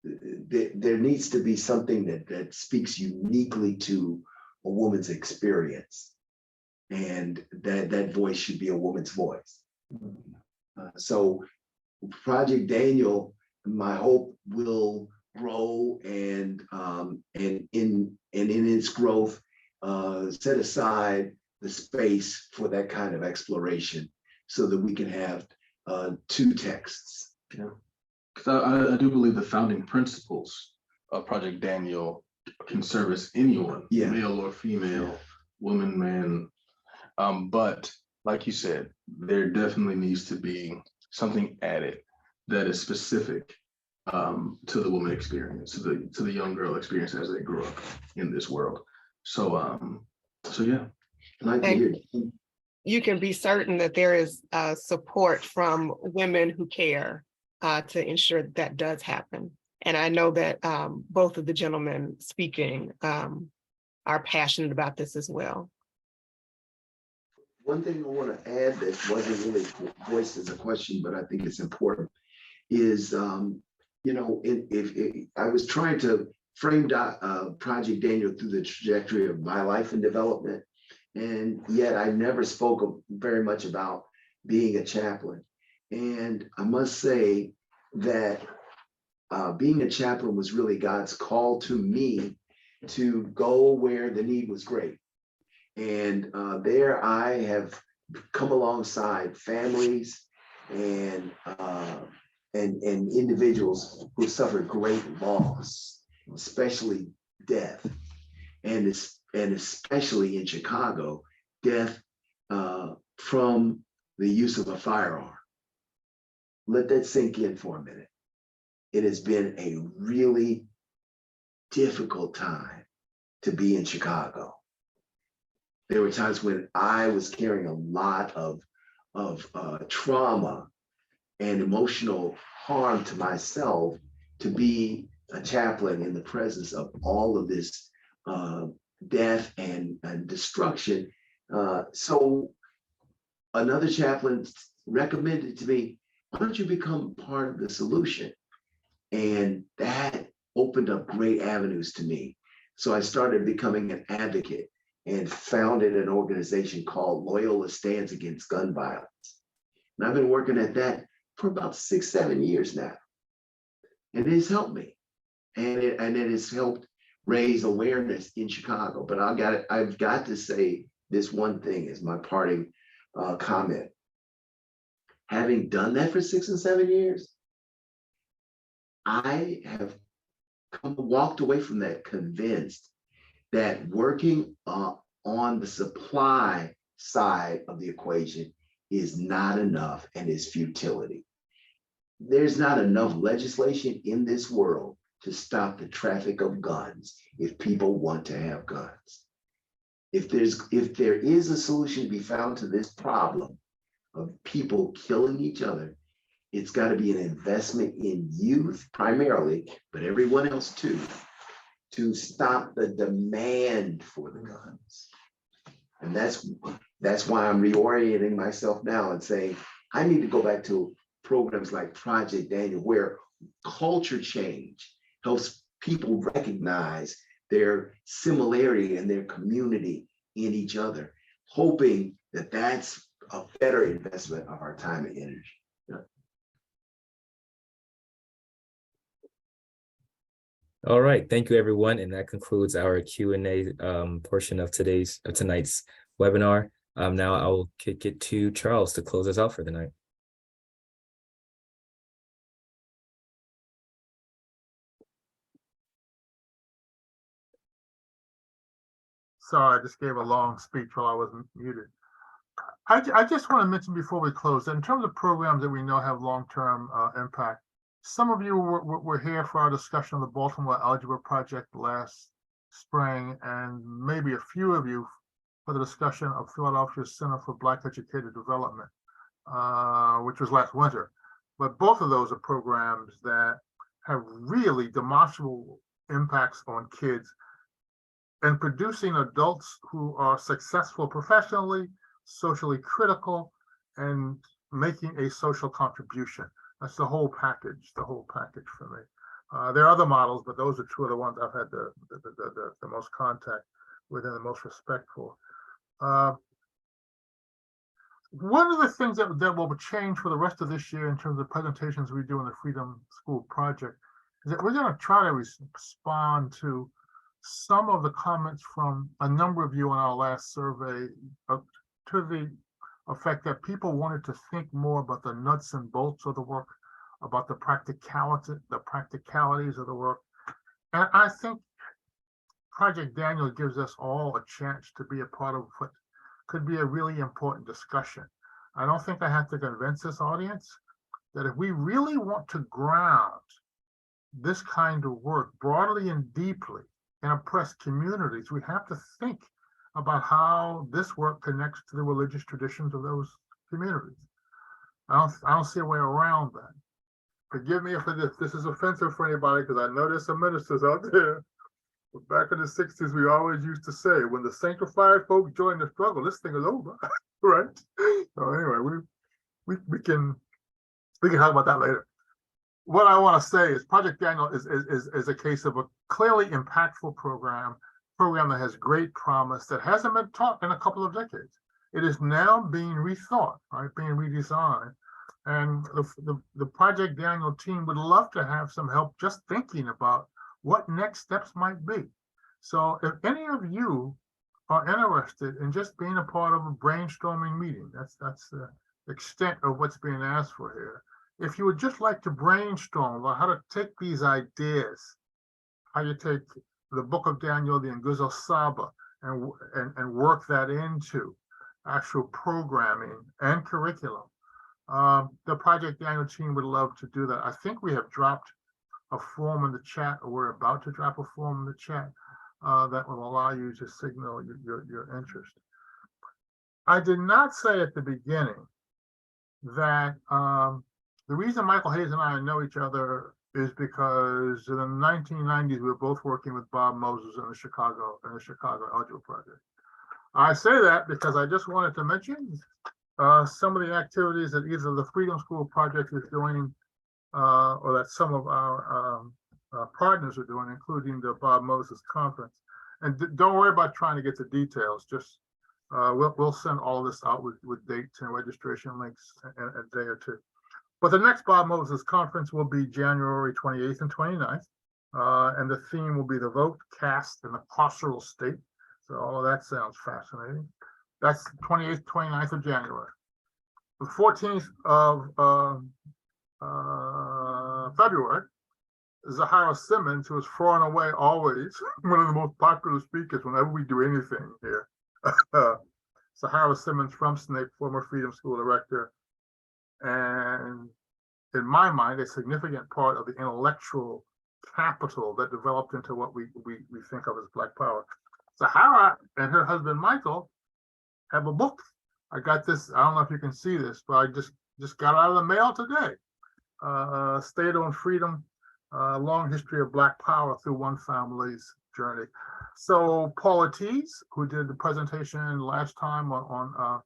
there needs to be something that speaks uniquely to a woman's experience, and that voice should be a woman's voice. So Project Daniel, my hope, will grow and in its growth set aside the space for that kind of exploration so that we can have two texts. Yeah, because I do believe the founding principles of Project Daniel can service anyone, male or female, woman, man. But like you said, there definitely needs to be something added that is specific to the woman experience, to the young girl experience as they grow up in this world. So yeah. And you can be certain that there is support from women who care to ensure that does happen. And I know that both of the gentlemen speaking are passionate about this as well. One thing I want to add that wasn't really voiced as a question, but I think it's important, is if I was trying to frame Project Daniel through the trajectory of my life and development, and yet I never spoke very much about being a chaplain. And I must say that being a chaplain was really God's call to me to go where the need was great. And there I have come alongside families and individuals who suffered great loss, especially death, and especially in Chicago, death from the use of a firearm. Let that sink in for a minute. It has been a really difficult time to be in Chicago. There were times when I was carrying a lot of trauma and emotional harm to myself to be a chaplain in the presence of all of this death and destruction. So another chaplain recommended to me, why don't you become part of the solution? And that opened up great avenues to me. So I started becoming an advocate and founded an organization called Loyola Stands Against Gun Violence. And I've been working at that for about 6, 7 years now. And it has helped me. And it has helped raise awareness in Chicago. But I've got to say this one thing as my parting comment. Having done that for 6 and 7 years, I have walked away from that convinced that working on the supply side of the equation is not enough and is futility. There's not enough legislation in this world to stop the traffic of guns if people want to have guns. If there is a solution to be found to this problem of people killing each other, it's got to be an investment in youth primarily, but everyone else too, to stop the demand for the guns. And that's why I'm reorienting myself now and saying, I need to go back to programs like Project Daniel, where culture change helps people recognize their similarity and their community in each other, hoping that that's a better investment of our time and energy. All right, thank you, everyone. And that concludes our Q&A portion of tonight's webinar. Now I will kick it to Charles to close us out for the night. Sorry, I just gave a long speech while I wasn't muted. I just want to mention before we close that in terms of programs that we know have long-term impact, some of you were here for our discussion of the Baltimore Algebra Project last spring, and maybe a few of you for the discussion of Philadelphia's Center for Black Educated Development, which was last winter. But both of those are programs that have really demonstrable impacts on kids and producing adults who are successful professionally, socially critical, and making a social contribution. That's the whole package for me. There are other models, but those are two of the ones I've had the most contact with and the most respect for. One of the things that will change for the rest of this year in terms of presentations we do in the Freedom School Project is that we're going to try to respond to some of the comments from a number of you on our last survey to the effect that people wanted to think more about the nuts and bolts of the work, about the practicalities of the work. And I think Project Daniel gives us all a chance to be a part of what could be a really important discussion. I don't think I have to convince this audience that if we really want to ground this kind of work broadly and deeply in oppressed communities, we have to think about how this work connects to the religious traditions of those communities. I don't see a way around that. Forgive me if this is offensive for anybody, because I know there's some ministers out there. But back in the 60s, we always used to say, when the sanctified folk join the struggle, this thing is over, right? So anyway, we can talk about that later. What I want to say is Project Daniel is a case of a clearly impactful program that has great promise, that hasn't been taught in a couple of decades. It is now being rethought, right, being redesigned. And the Project Daniel team would love to have some help just thinking about what next steps might be. So if any of you are interested in just being a part of a brainstorming meeting, that's the extent of what's being asked for here. If you would just like to brainstorm about how to take these ideas, how you take the Book of Daniel, the Nguzo Saba, and work that into actual programming and curriculum, the Project Daniel team would love to do that. I think we have dropped a form in the chat, or we're about to drop a form in the chat that will allow you to signal your interest. I did not say at the beginning that the reason Michael Hayes and I know each other is because in the 1990s, we were both working with Bob Moses in the Chicago Algebra Project. I say that because I just wanted to mention some of the activities that either the Freedom School Project is doing or that some of our partners are doing, including the Bob Moses Conference. And don't worry about trying to get the details. Just we'll send all of this out with dates and registration links in a day or two. But the next Bob Moses Conference will be January 28th and 29th. And the theme will be the vote cast in the carceral state. So all of that sounds fascinating. That's the 28th, 29th of January. The 14th of February, Zahara Simmons, who is far and away always one of the most popular speakers whenever we do anything here. Zahara Simmons from SNCC, former Freedom School director, and in my mind, a significant part of the intellectual capital that developed into what we think of as Black Power. Zahara and her husband Michael have a book. I got this. I don't know if you can see this, but I just got out of the mail today. State on Freedom, long history of Black Power through one family's journey. So Paula Tees, who did the presentation last time on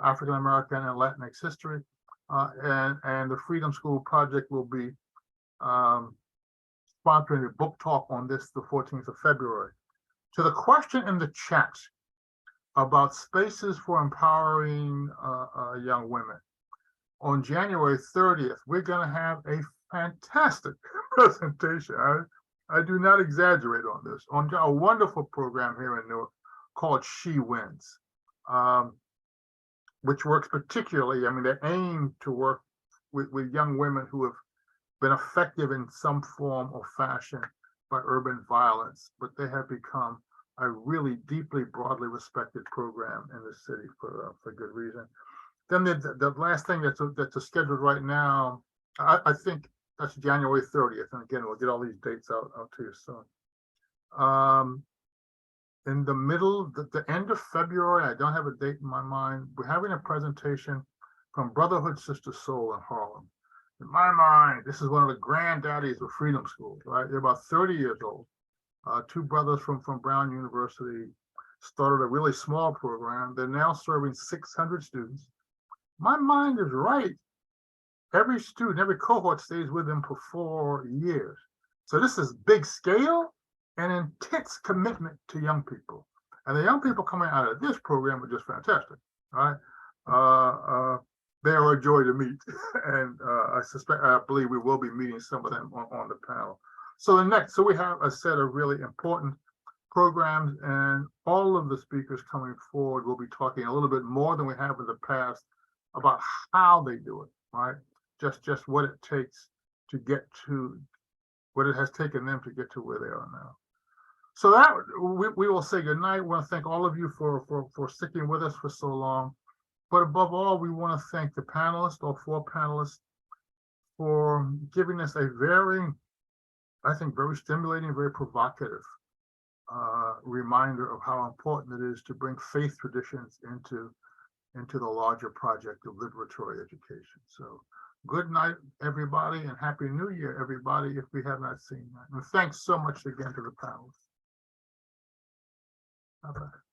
African American and Latinx history, and the Freedom School Project will be sponsoring a book talk on this the 14th of February. To the question in the chat about spaces for empowering young women, on January 30th, we're going to have a fantastic presentation. I do not exaggerate on this, on a wonderful program here in Newark called She Wins, which works particularly, I mean, they aim to work with young women who have been effective in some form or fashion by urban violence, but they have become a really deeply, broadly respected program in the city for good reason. Then the last thing that's scheduled right now, I think that's January 30th. And again, we'll get all these dates out to you soon. In the middle, the end of February, I don't have a date in my mind, we're having a presentation from Brotherhood Sister Soul in Harlem. In my mind, this is one of the granddaddies of Freedom Schools, right? They're about 30 years old. Two brothers from Brown University started a really small program. They're now serving 600 students. My mind is right. Every student, every cohort stays with them for 4 years. So this is big scale and intense commitment to young people. And the young people coming out of this program are just fantastic, right? They are a joy to meet. And I believe we will be meeting some of them on the panel. So we have a set of really important programs, and all of the speakers coming forward will be talking a little bit more than we have in the past about how they do it, right? Just what it takes to get to, what it has taken them to get to where they are now. So that we will say goodnight. We want to thank all of you for sticking with us for so long. But above all, we want to thank the panelists, all 4 panelists, for giving us a very, I think, very stimulating, very provocative reminder of how important it is to bring faith traditions into the larger project of liberatory education. So good night, everybody, and Happy New Year, everybody, if we have not seen that. And thanks so much again to the panelists. Bye-bye.